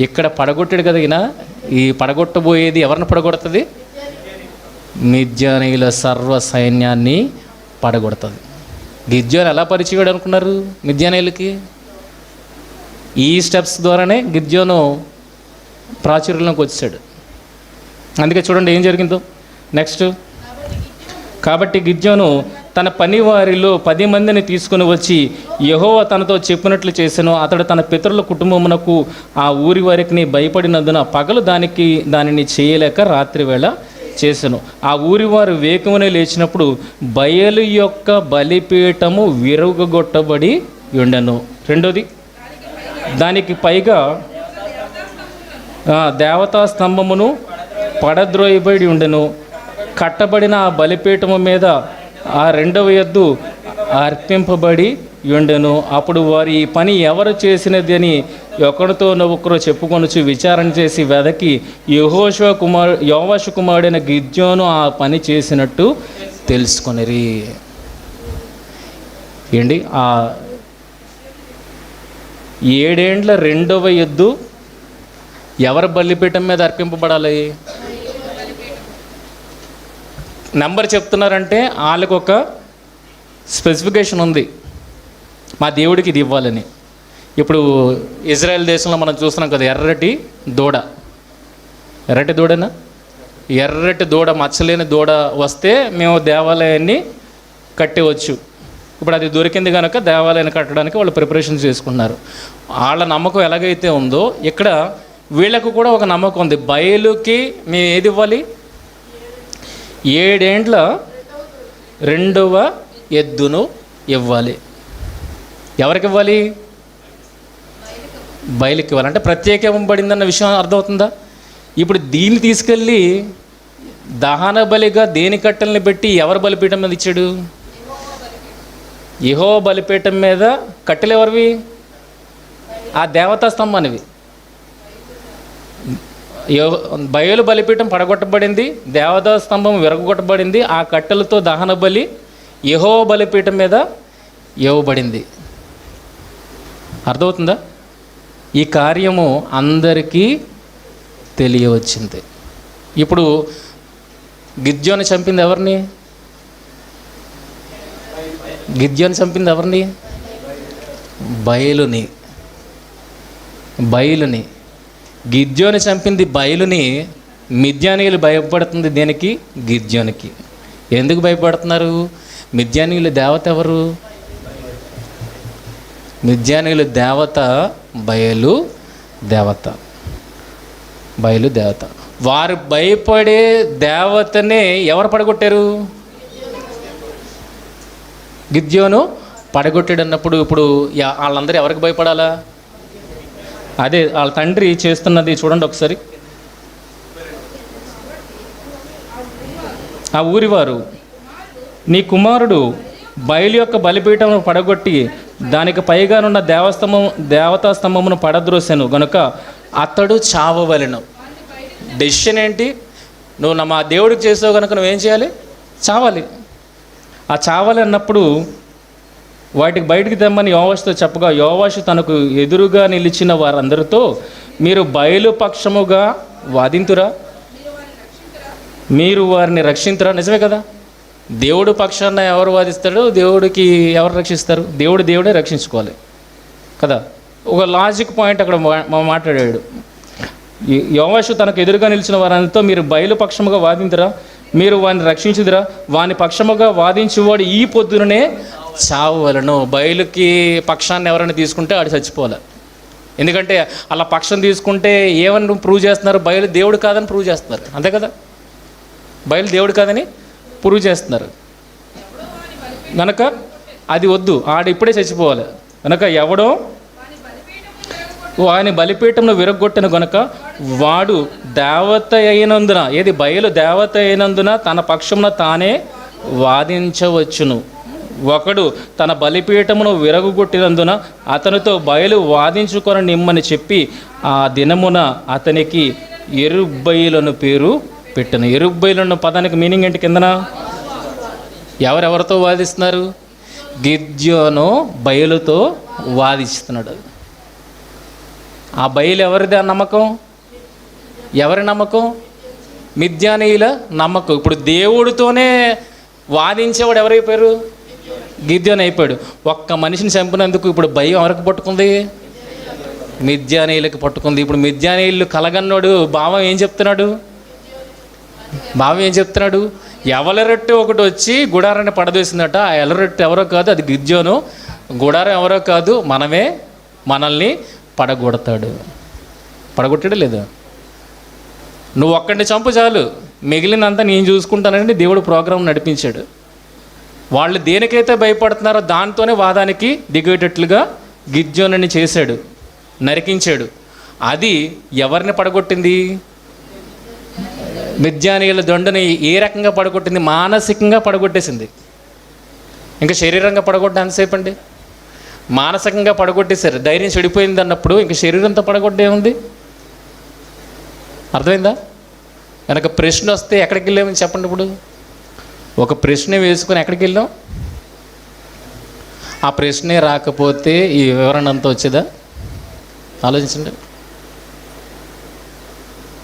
ఇక్కడ పడగొట్టాడు కదా ఈయన, ఈ పడగొట్టబోయేది ఎవరిని పడగొడుతుంది? మిద్యానీయుల సర్వ సైన్యాన్ని పడగొడుతుంది. గిద్యోను ఎలా పరిచయాడు అనుకున్నారు మిద్యానీయులకి? ఈ స్టెప్స్ ద్వారానే గిద్యోను ప్రాచుర్యంలోకి వచ్చాడు. అందుకే చూడండి ఏం జరిగిందో నెక్స్ట్. కాబట్టి గిద్యోను తన పనివారిలో 10 మందిని తీసుకుని వచ్చి యెహోవా తనతో చెప్పినట్లు చేసెను. అతడు తన పితరుల కుటుంబమునకు ఆ ఊరి వారికి భయపడినందున పగలు దానిని చేయలేక రాత్రి వేళ చేసెను. ఆ ఊరి వారు వేకువనే లేచినప్పుడు బయలు యొక్క బలిపీఠము విరుగగొట్టబడి ఉండెను. రెండోది, దానికి పైగా దేవతా స్తంభమును పడద్రోయబడి ఉండెను. కట్టబడిన ఆ బలిపీఠము మీద ఆ రెండవ ఎద్దు అర్పింపబడి ఉండెను. అప్పుడు వారు ఈ పని ఎవరు చేసినది అని ఒకరితో ఒకరు చెప్పుకొనుచు విచారణ చేసి వెదకి యోవాషు కుమారుడైన గిద్యోను ఆ పని చేసినట్టు తెలుసుకొనిరి. ఏంటి? ఆ 7 ఏండ్ల రెండవ ఎద్దు ఎవరి బలిపీఠం మీద అర్పింపబడాలి? నెంబర్ చెప్తున్నారంటే వాళ్ళకు ఒక స్పెసిఫికేషన్ ఉంది, మా దేవుడికి ఇది ఇవ్వాలని. ఇప్పుడు ఇజ్రాయెల్ దేశంలో మనం చూస్తున్నాం కదా, ఎర్రటి దూడనా, ఎర్రటి దూడ, మచ్చలేని దూడ వస్తే మేము దేవాలయాన్ని కట్టవచ్చు. ఇప్పుడు అది దొరికింది కనుక దేవాలయాన్ని కట్టడానికి వాళ్ళు ప్రిపరేషన్ చేసుకున్నారు. వాళ్ళ నమ్మకం ఎలాగైతే ఉందో ఇక్కడ వీళ్ళకు కూడా ఒక నమ్మకం ఉంది. బయలుకి మేము ఏది ఇవ్వాలి? 7 ఏండ్ల రెండవ ఎద్దును ఇవ్వాలి. ఎవరికి ఇవ్వాలి? బయలుకి ఇవ్వాలంటే ప్రత్యేకింపబడిందన్న విషయం అర్థమవుతుందా? ఇప్పుడు దీన్ని తీసుకెళ్ళి దహన బలిగా దేని కట్టెల్ని పెట్టి ఎవరు బలిపీఠం మీద ఇచ్చాడు? యెహోవా బలిపీఠం మీద కట్టెలు ఎవరివి? ఆ దేవతా స్తంభానివి. బయలు బలిపీఠం పడగొట్టబడింది, దేవతా స్తంభం విరగొట్టబడింది. ఆ కట్టెలతో దహన బలి యెహోవా బలిపీఠం మీద ఇవ్వబడింది. అర్థమవుతుందా? ఈ కార్యము అందరికీ తెలియవచ్చింది. ఇప్పుడు గిద్యోని చంపింది ఎవరిని? గిద్యోని చంపింది ఎవరిని? బయలుని. బయలుని. గిద్యోని చంపింది బయలుని. మిద్యానీయులు భయపడుతుంది దేనికి? గిద్యోనికి. ఎందుకు భయపడుతున్నారు? మిద్యానీయులు దేవత ఎవరు? మిద్యానీయులు దేవత బయలు దేవత. బయలు దేవత. వారు భయపడే దేవతనే ఎవరు పడగొట్టారు? గిద్యోను పడగొట్టాడు అన్నప్పుడు ఇప్పుడు వాళ్ళందరూ ఎవరికి భయపడాలా? అదే వాళ్ళ తండ్రి చేస్తున్నది చూడండి ఒకసారి. ఆ ఊరివారు, నీ కుమారుడు బయలు యొక్క బలిపీఠమును పడగొట్టి దానికి పైగానున్న దేవతా స్తంభమును పడద్రోసెను గనుక అతడు చావవలెను. డెసిషన్ ఏంటి? నువ్వు మా దేవుడికి చేసావు కనుక నువ్వేం చేయాలి? చావాలి. ఆ చావాలి అన్నప్పుడు వాటికి బయటికి తెమ్మని యోవాషుతో చెప్పగా, యోవాషు తనకు ఎదురుగా నిలిచిన వారందరితో, మీరు బయలు పక్షముగా వాదింతురా? మీరు వారిని రక్షింతురా? నిజమే కదా. దేవుడు పక్షాన ఎవరు వాదిస్తాడో దేవుడికి ఎవరు రక్షిస్తారు? దేవుడే రక్షించుకోవాలి కదా. ఒక లాజిక్ పాయింట్ అక్కడ మాట్లాడాడు. యోవాషు తనకు ఎదురుగా నిలిచిన వారంతో, మీరు బయలు పక్షముగా వాదింతురా? మీరు వారిని రక్షించుదురా? వాని పక్షముగా వాదించేవాడు ఈ పొద్దుననే చావవలను. బయలుకి పక్షాన్ని ఎవరైనా తీసుకుంటే ఆడు చచ్చిపోవాలి. ఎందుకంటే అలా పక్షం తీసుకుంటే ఏమని ప్రూవ్ చేస్తున్నారు? బయలు దేవుడు కాదని ప్రూవ్ చేస్తున్నారు. అంతే కదా. బయలు దేవుడు కాదని ప్రూవ్ చేస్తున్నారు కనుక అది వద్దు. ఆడు ఇప్పుడే చచ్చిపోవాలి కనుక ఎవడో వాని బలిపీఠంలో విరగొట్టిన గనుక వాడు దేవత అయినందున, ఏది బయలు దేవత అయినందున తన పక్షమున తానే వాదించవచ్చును. ఒకడు తన బలిపీఠమును విరగొట్టినందున అతనితో బయలు వాదించుకొని నిమ్మని చెప్పి ఆ దినమున అతనికి ఎరుబ్బయలను పేరు పెట్టను. ఎరుబ్బయలను పదానికి మీనింగ్ ఏంటి? కిందన ఎవరెవరితో వాదిస్తున్నారు? గిద్యోను బయలుతో వాదిస్తున్నాడు. ఆ బయలు ఎవరిది? ఆ నమ్మకం ఎవరి నమ్మకం? మిద్యానీయుల నమ్మకం. ఇప్పుడు దేవుడితోనే వాదించేవాడు ఎవరైపోయారు? గిద్యోను అయిపోయాడు. ఒక్క మనిషిని చంపినందుకు ఇప్పుడు భయం ఎవరికి పట్టుకుంది? మిద్యానీయులకి పట్టుకుంది. ఇప్పుడు మిద్యానీయులు కలగన్నోడు భావం ఏం చెప్తున్నాడు? ఎవలరొట్టె ఒకటి వచ్చి గుడారాన్ని పడదోసిందట. ఆ ఎలరొట్టె ఎవరో కాదు, అది గిద్యోను. గుడారం ఎవరో కాదు, మనల్ని పడగొడతాడు. పడగొట్టాడు లేదా? నువ్వు ఒక్కడిని చంపు చాలు, మిగిలినంతా నేను చూసుకుంటానని దేవుడు ప్రోగ్రాం నడిపించాడు. వాళ్ళు దేనికైతే భయపడుతున్నారో దాంతోనే వాదానికి దిగేటట్లుగా గిద్యోనుని చేశాడు, నరికించాడు. అది ఎవరిని పడగొట్టింది? మిద్యానీయుల దొండని ఏ రకంగా పడగొట్టింది? మానసికంగా పడగొట్టేసింది. ఇంకా శరీరంగా పడగొట్టే అంతసేపు అండి. మానసికంగా పడగొట్టేశారు. ధైర్యం చెడిపోయింది అన్నప్పుడు ఇంకా శరీరంతో పడగొట్టే ఉంది. అర్థమైందా? కనుక ప్రశ్న వస్తే ఎక్కడికి వెళ్ళామని చెప్పండి. ఇప్పుడు ఒక ప్రశ్న వేసుకొని ఎక్కడికి వెళ్ళాం? ఆ ప్రశ్నే రాకపోతే ఈ వివరణ అంతా వచ్చేదా? ఆలోచించండి.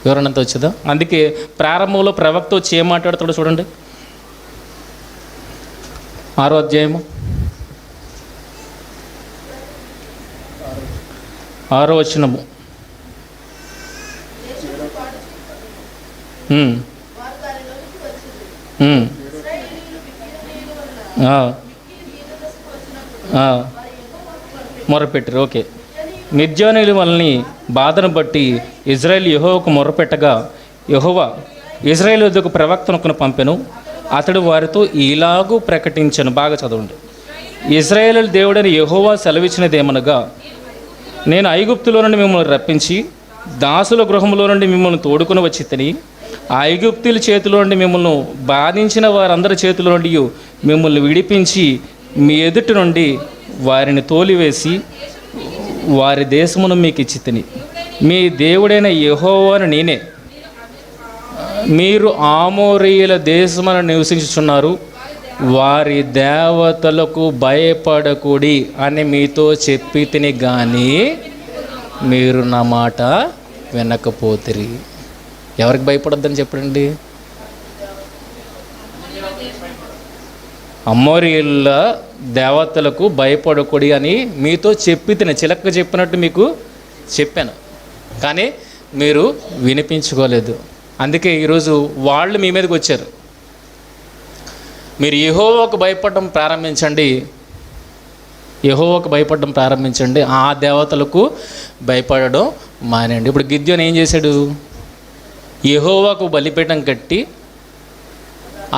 వివరణ అంతా వచ్చేదా? అందుకే ప్రారంభంలో ప్రవక్త వచ్చి ఏం మాట్లాడతాడో చూడండి. 6వ అధ్యాయము 6వ వచనము. మొరపెట్టారు. ఓకే. మిద్యానీయుల వలని బాధను బట్టి ఇజ్రాయేల్ యెహోవాకు మొరపెట్టగా యెహోవా ఇజ్రాయేల్ వద్దకు ప్రవక్తను పంపెను. అతడు వారితో ఇలాగూ ప్రకటించను. బాగా చదవండి. ఇజ్రాయేలు దేవుడని యెహోవా సెలవిచ్చినదేమనగా, నేను ఐగుప్తులో నుండి మిమ్మల్ని రప్పించి దాసుల గృహంలో నుండి మిమ్మల్ని తోడుకొని వచ్చి తిని ఐగుప్తుల చేతిలో నుండి మిమ్మల్ని బాధించిన వారందరి చేతిలో నుండి మిమ్మల్ని విడిపించి మీ ఎదుటి నుండి వారిని తోలివేసి వారి దేశమును మీకు ఇచ్చి తిని మీ దేవుడైన యెహోవాను నేనే. మీరు ఆమోరీయుల దేశమున నివసించుచున్నారు, వారి దేవతలకు భయపడకూడి అని మీతో చెప్పి తిని కానీ మీరు నా మాట వినకపోతిరి. ఎవరికి భయపడొద్దని చెప్పండి? అమోరీయుల దేవతలకు భయపడకూడి అని మీతో చెప్పి తిని, చిలక చెప్పినట్టు మీకు చెప్పాను, కానీ మీరు వినిపించుకోలేదు. అందుకే ఈరోజు వాళ్ళు మీ మీదకి వచ్చారు. మీరు యెహోవాకు భయపడడం ప్రారంభించండి, యెహోవాకు భయపడడం ప్రారంభించండి, ఆ దేవతలకు భయపడడం మానేయండి. ఇప్పుడు గిద్యోను ఏం చేశాడు? యెహోవాకు బలిపీఠం కట్టి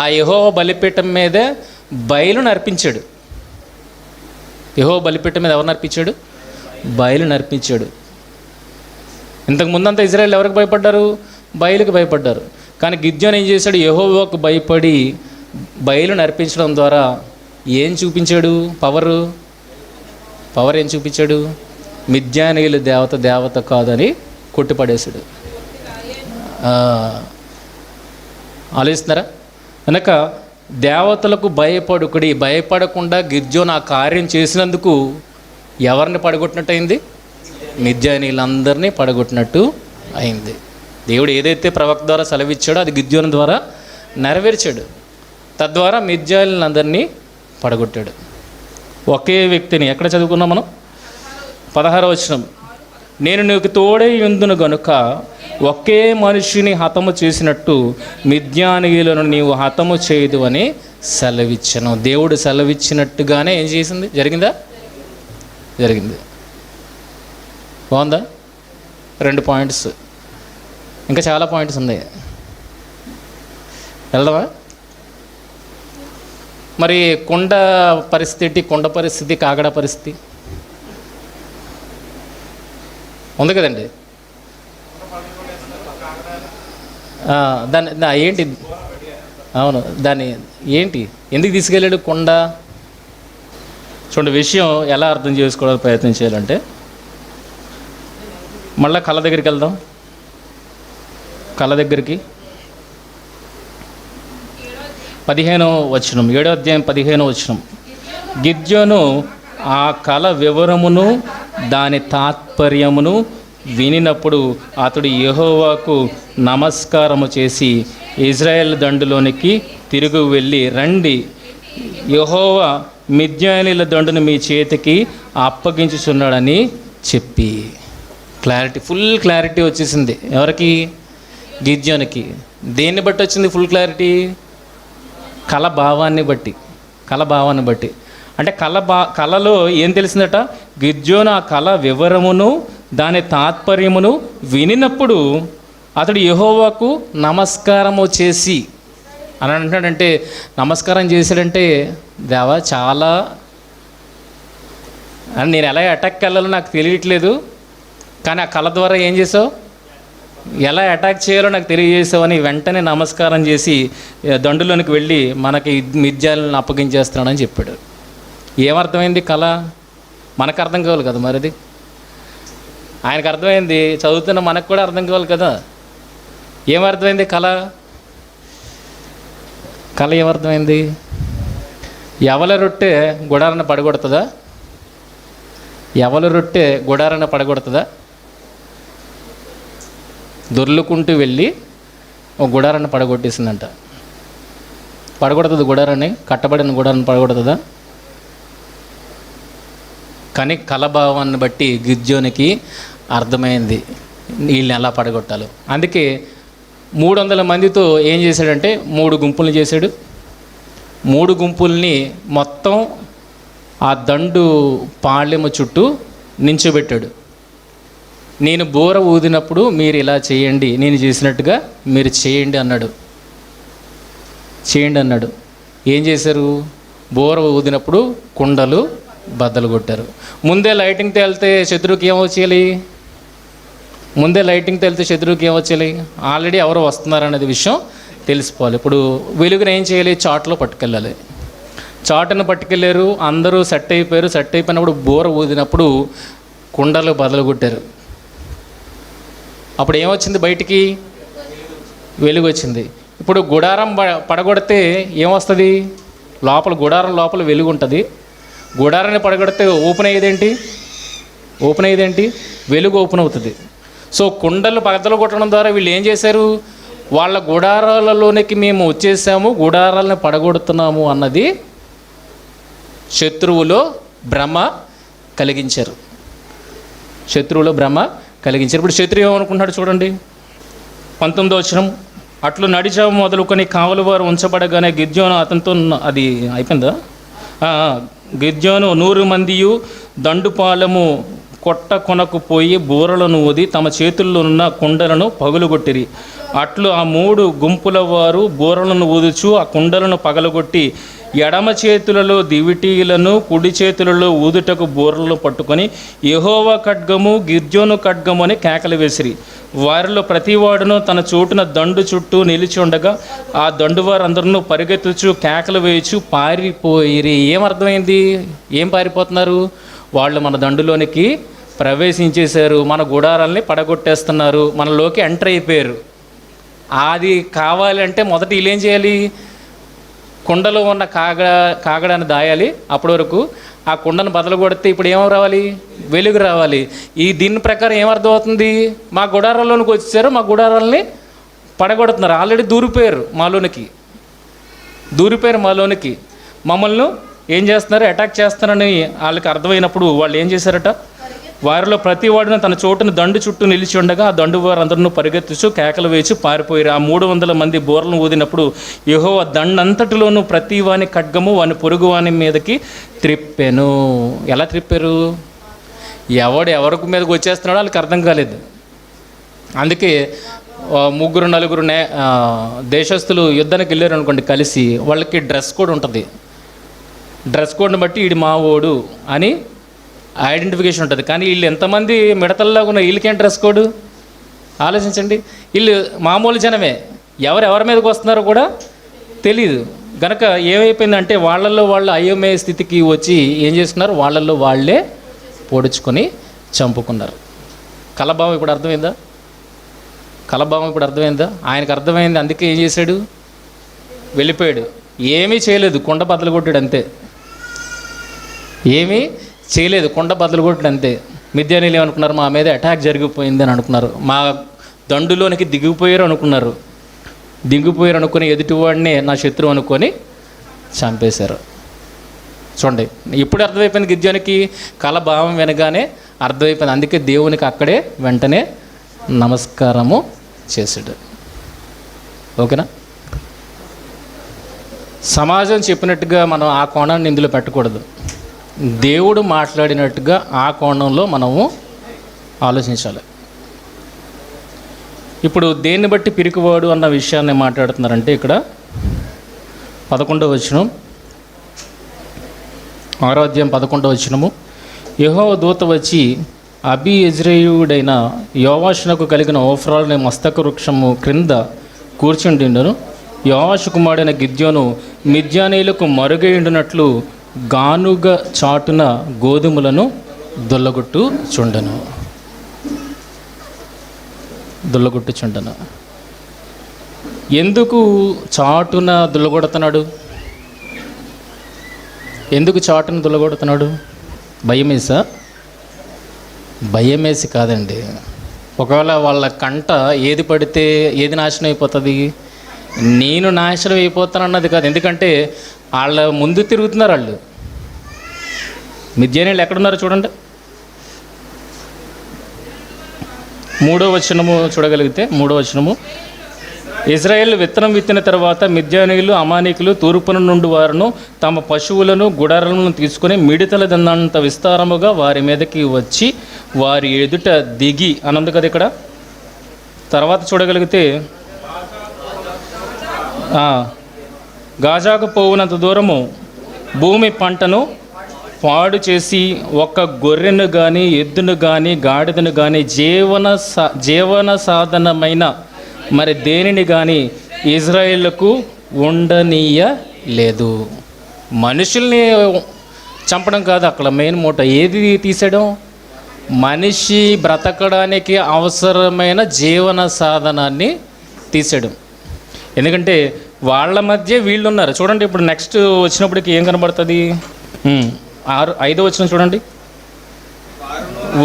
ఆ యెహోవా బలిపీఠం మీదే బయలును అర్పించాడు. యెహోవా బలిపీఠం మీద ఎవరు నర్పించాడు? బయలును అర్పించాడు. ఇంతకు ముందంతా ఇజ్రాయేల్ ఎవరికి భయపడ్డారు? బయలుకి భయపడ్డారు. కానీ గిద్యోను ఏం చేశాడు? యెహోవాకు భయపడి బయలును అర్పించడం ద్వారా ఏం చూపించాడు? పవర్ ఏం చూపించాడు? మిద్యానీయులు దేవత కాదని కొట్టిపడేశాడు. ఆలోచిస్తున్నారా? కనుక దేవతలకు భయపడకుండా గిద్యోను ఆ కార్యం చేసినందుకు ఎవరిని పడగొట్టినట్టు అయింది? మిద్యానీయులందరినీ పడగొట్టినట్టు అయింది. దేవుడు ఏదైతే ప్రవక్త ద్వారా సెలవిచ్చాడో అది గిద్యోను ద్వారా నెరవేర్చాడు. తద్వారా మిద్యానీయులందరినీ పడగొట్టాడు. ఒకే వ్యక్తిని ఎక్కడ చదువుకున్నాం మనం? 16వ వచనం, నేను నీకు తోడై ఉందును గనుక ఒకే మనిషిని హతము చేసినట్టు మిద్యానీయులను నీవు హతము చేయదు అని సెలవిచ్చను. దేవుడు సెలవిచ్చినట్టుగానే ఏం చేసింది? జరిగింది. బాగుందా? 2 పాయింట్స్, ఇంకా చాలా పాయింట్స్ ఉన్నాయి. వెళ్దామా? మరి కొండ పరిస్థితి, కాగడ పరిస్థితి ఉంది కదండి. దాన్ని ఏంటి? అవును, దాన్ని ఏంటి, ఎందుకు తీసుకెళ్ళాడు కొండ? చూడండి, విషయం ఎలా అర్థం చేసుకోవడానికి ప్రయత్నం చేయాలంటే మళ్ళీ కళ్ళ దగ్గరికి వెళ్దాం. కళ్ళ దగ్గరికి 15వ వచనం, 7వ అధ్యాయం 15వ వచనం. గిద్యోను ఆ కళ వివరమును దాని తాత్పర్యమును వినినప్పుడు అతడు యెహోవాకు నమస్కారము చేసి ఇజ్రాయేల్ దండులోనికి తిరిగి వెళ్ళి, రండి, యెహోవా మిద్యానీయుల దండును మీ చేతికి అప్పగించుచున్నాడని చెప్పి. ఫుల్ క్లారిటీ వచ్చేసింది. ఎవరికి? గిద్యోనికి. దేన్ని బట్టి వచ్చింది ఫుల్ క్లారిటీ? కళ భావాన్ని బట్టి. అంటే కళలో ఏం తెలిసిందట? గిద్యోను ఆ కళ వివరమును దాని తాత్పర్యమును వినినప్పుడు అతడు యెహోవాకు నమస్కారము చేసి అని అంటున్నాడంటే, నమస్కారం చేశాడంటే, దేవా చాలా నేను ఎలా అటాక్ వెళ్ళాలో నాకు తెలియట్లేదు, కానీ ఆ కళ ద్వారా ఏం చేసావు, ఎలా అటాక్ చేయాలో నాకు తెలియజేసావు అని వెంటనే నమస్కారం చేసి దండులోనికి వెళ్ళి మనకి మిద్యాలను అప్పగించేస్తున్నాడని చెప్పాడు. ఏమర్థమైంది కళ? మనకు అర్థం కావాలి కదా, మరిది ఆయనకు అర్థమైంది, చదువుతున్న మనకు కూడా అర్థం కావాలి కదా. ఏమర్థమైంది కళ ఏమర్థమైంది? ఎవల రొట్టె గుడారన్న పడగొడుతుందా? దొర్లుకుంటూ వెళ్ళి ఒక గుడారాన్ని పడగొట్టేసిందంట. పడగొడుతుంది గుడారాన్ని, కట్టబడిన గుడారాన్ని పడగొడుతుందా? కానీ కలభావాన్ని బట్టి గిద్యోనికి అర్థమైంది వీళ్ళని ఎలా పడగొట్టాలో. అందుకే 300 మందితో ఏం చేశాడంటే 3 గుంపుల్ని చేశాడు. 3 గుంపుల్ని మొత్తం ఆ దండు పాళ్యము చుట్టూ నించోబెట్టాడు. నేను బోర ఊదినప్పుడు మీరు ఇలా చేయండి, నేను చేసినట్టుగా మీరు చేయండి అన్నాడు. ఏం చేశారు? బోర ఊదినప్పుడు కుండలు బద్దలు కొట్టారు. ముందే లైటింగ్ తేలితే శత్రువుకి ఏమొచ్చేయాలి? ముందే లైటింగ్ తేలితే శత్రువుకి ఏమొచ్చేయాలి? ఆల్రెడీ ఎవరో వస్తున్నారనేది విషయం తెలిసిపోవాలి. ఇప్పుడు వెలుగుని ఏం చేయాలి? చాట్లో పట్టుకెళ్ళాలి. చాటును పట్టుకెళ్ళారు, అందరూ సెట్ అయిపోయారు. సెట్ అయిపోయినప్పుడు బోర ఊదినప్పుడు కుండలు బద్దలు కొట్టారు. అప్పుడు ఏమొచ్చింది? బయటికి వెలుగు వచ్చింది. ఇప్పుడు గుడారం పడగొడితే ఏమొస్తుంది? లోపల గుడారం లోపల వెలుగు ఉంటుంది. గుడారాన్ని పడగొడితే ఓపెన్ అయ్యేదేంటి? వెలుగు ఓపెన్ అవుతుంది. సో కుండలు బద్దలు కొట్టడం ద్వారా వీళ్ళు ఏం చేశారు? వాళ్ళ గుడారాలలోనికి మేము వచ్చేసాము, గుడారాలను పడగొడుతున్నాము అన్నది శత్రువులో భ్రమ కలిగించారు. ఇప్పుడు శత్రువు ఏమనుకుంటున్నాడు చూడండి. 19వ వచనం, అట్లు నడిచావు మొదలుకొని కావలి వారు ఉంచబడగానే గిద్యోను అతనితో, అది అయిపోయిందా? గిద్యోను 100 మందియు దండుపాలెము కొట్ట కొనకు పోయి బూరలను ఊది తమ చేతుల్లో ఉన్న కుండలను పగులుగొట్టిరి. అట్లు ఆ 3 గుంపుల వారు బూరలను ఊదుచు ఆ కుండలను పగలగొట్టి ఎడమ చేతులలో దివిటీలను, కుడి చేతులలో ఊదుటకు బూరలను పట్టుకొని యెహోవా ఖడ్గము, గిద్యోను ఖడ్గము అని కేకలు వేసిరి. వారిలో ప్రతివాడును తన చోటున దండు చుట్టూ నిలిచి ఉండగా ఆ దండు వారందరూ పరిగెత్తుచు కేకలు వేయచ్చు పారిపోయిరి. ఏమర్థమైంది? ఏం పారిపోతున్నారు? వాళ్ళు మన దండులోనికి ప్రవేశించేశారు, మన గుడారాల్ని పడగొట్టేస్తున్నారు, మనలోకి ఎంటర్ అయిపోయారు. అది కావాలంటే మొదట వీళ్ళు ఏం చేయాలి? కుండలో ఉన్న కాగడాన్ని దాయాలి. అప్పటి వరకు ఆ కుండను బదలు కొడితే ఇప్పుడు ఏమో రావాలి? వెలుగు రావాలి. దీని ప్రకారం ఏమర్థమవుతుంది? మా గుడారాల్లోనికి వచ్చేసారు, మా గుడారాలని పడగొడుతున్నారు. ఆల్రెడీ దూరిపోయారు మాలోనికి. మమ్మల్ని ఏం చేస్తున్నారు? అటాక్ చేస్తున్నారని వాళ్ళకి అర్థమైనప్పుడు వాళ్ళు ఏం చేశారట? వారిలో ప్రతి వాడిని తన చోటును దండు చుట్టూ నిలిచి ఉండగా ఆ దండు వారందరూ పరిగెత్తుచు కేకలు వేసి పారిపోయారు. ఆ 300 మంది బోర్లను ఊదినప్పుడు యెహోవా దండంతటిలోనూ ప్రతి వాని ఖడ్గము వాని పొరుగు వాని మీదకి త్రిప్పెను. ఎలా త్రిప్పారు? ఎవరికి మీదకి వచ్చేస్తున్నాడో వాళ్ళకి అర్థం కాలేదు. అందుకే 3-4 దేశస్తులు యుద్ధానికి వెళ్ళారు అనుకోండి కలిసి, వాళ్ళకి డ్రెస్ కోడ్ ఉంటుంది. డ్రెస్ కోడ్ని బట్టి వీడి మావోడు అని ఐడెంటిఫికేషన్ ఉంటుంది. కానీ వీళ్ళు ఎంతమంది మిడతల్లాగా ఉన్న వీళ్ళకేం డ్రెస్ కోడ్? ఆలోచించండి. వీళ్ళు మామూలు జనమే, ఎవరి మీదకి వస్తున్నారో కూడా తెలీదు. కనుక ఏమైపోయిందంటే వాళ్ళల్లో వాళ్ళు అయోమయ స్థితికి వచ్చి ఏం చేసుకున్నారు? వాళ్ళల్లో వాళ్ళే పొడుచుకొని చంపుకున్నారు. కలభావం ఇప్పుడు అర్థమైందా? ఆయనకు అర్థమైంది. అందుకే ఏం చేశాడు? వెళ్ళిపోయాడు. ఏమీ చేయలేదు, కొండ బద్దలు కొట్టాడు అంతే. కొండ బద్దలు కొట్టాడు అంతే. మిద్యానీయులు ఏమనుకున్నారు? మా మీద అటాక్ జరిగిపోయింది అని అనుకున్నారు. మా దండులోనికి దిగిపోయారు అనుకుని ఎదుటివాడిని నా శత్రువు అనుకొని చంపేశారు. చూడండి, ఇప్పుడు అర్థమైపోయింది గిద్యోనికి. కలభావం వినగానే అర్థమైపోయింది. అందుకే దేవునికి అక్కడే వెంటనే నమస్కారము చేశాడు. ఓకేనా? సమాజం చెప్పినట్టుగా మనం ఆ కోణాన్ని ఇందులో పెట్టకూడదు. దేవుడు మాట్లాడినట్టుగా ఆ కోణంలో మనము ఆలోచించాలి. ఇప్పుడు దేన్ని బట్టి పిరికివాడు అన్న విషయాన్ని మాట్లాడుతున్నారంటే ఇక్కడ 11వ వచనం, 6వ అధ్యాయం 11వ వచనము, యెహోవా దూత వచ్చి అబీయెజ్రీయుడైన యోవాషునకు కలిగిన ఓఫ్రాల్ అనే మస్తక వృక్షము క్రింద కూర్చుండినను. యోవాషు కుమారుడైన గిద్యోను మిద్యానీయులకు మరుగైండునట్లు గానుగ చాటున గోధుమలను దొల్లగొట్టుచుండెను. ఎందుకు చాటున దుల్లగొడుతున్నాడు? భయమేసి కాదండి. ఒకవేళ వాళ్ళ కంట ఏది పడితే ఏది నాశనం అయిపోతుంది? నేను నాశనం అయిపోతానన్నది కాదు. ఎందుకంటే వాళ్ళ ముందు తిరుగుతున్నారు. వాళ్ళు మిద్యానీయులు ఎక్కడున్నారో చూడండి. 3వ వచనము చూడగలిగితే, 3వ వచనము, ఇజ్రాయేల్ విత్తనం విత్తిన తర్వాత మిద్యానీయులు అమానీకులు తూర్పున నుండి వారును తమ పశువులను గుడారాలను తీసుకొని మిడతల దండంత విస్తారముగా వారి మీదకి వచ్చి వారి ఎదుట దిగి అనందు కదా. ఇక్కడ తర్వాత చూడగలిగితే గాజాకు పోవునంత దూరము భూమి పంటను పాడు చేసి ఒక గొర్రెను కానీ ఎద్దును కానీ గాడిదను కానీ జీవన సాధనమైన మరి దేనిని కానీ ఇజ్రాయేళ్లకు ఉండనీయలేదు. మనుషుల్ని చంపడం కాదు అక్కడ మెయిన్ మోటో. ఏది తీసేయడం? మనిషి బ్రతకడానికి అవసరమైన జీవన సాధనాన్ని తీసేయడం. ఎందుకంటే వాళ్ళ మధ్య వీళ్ళు ఉన్నారు. చూడండి ఇప్పుడు నెక్స్ట్ వచ్చినప్పటికి ఏం కనబడుతుంది? 5వ వచనం చూడండి.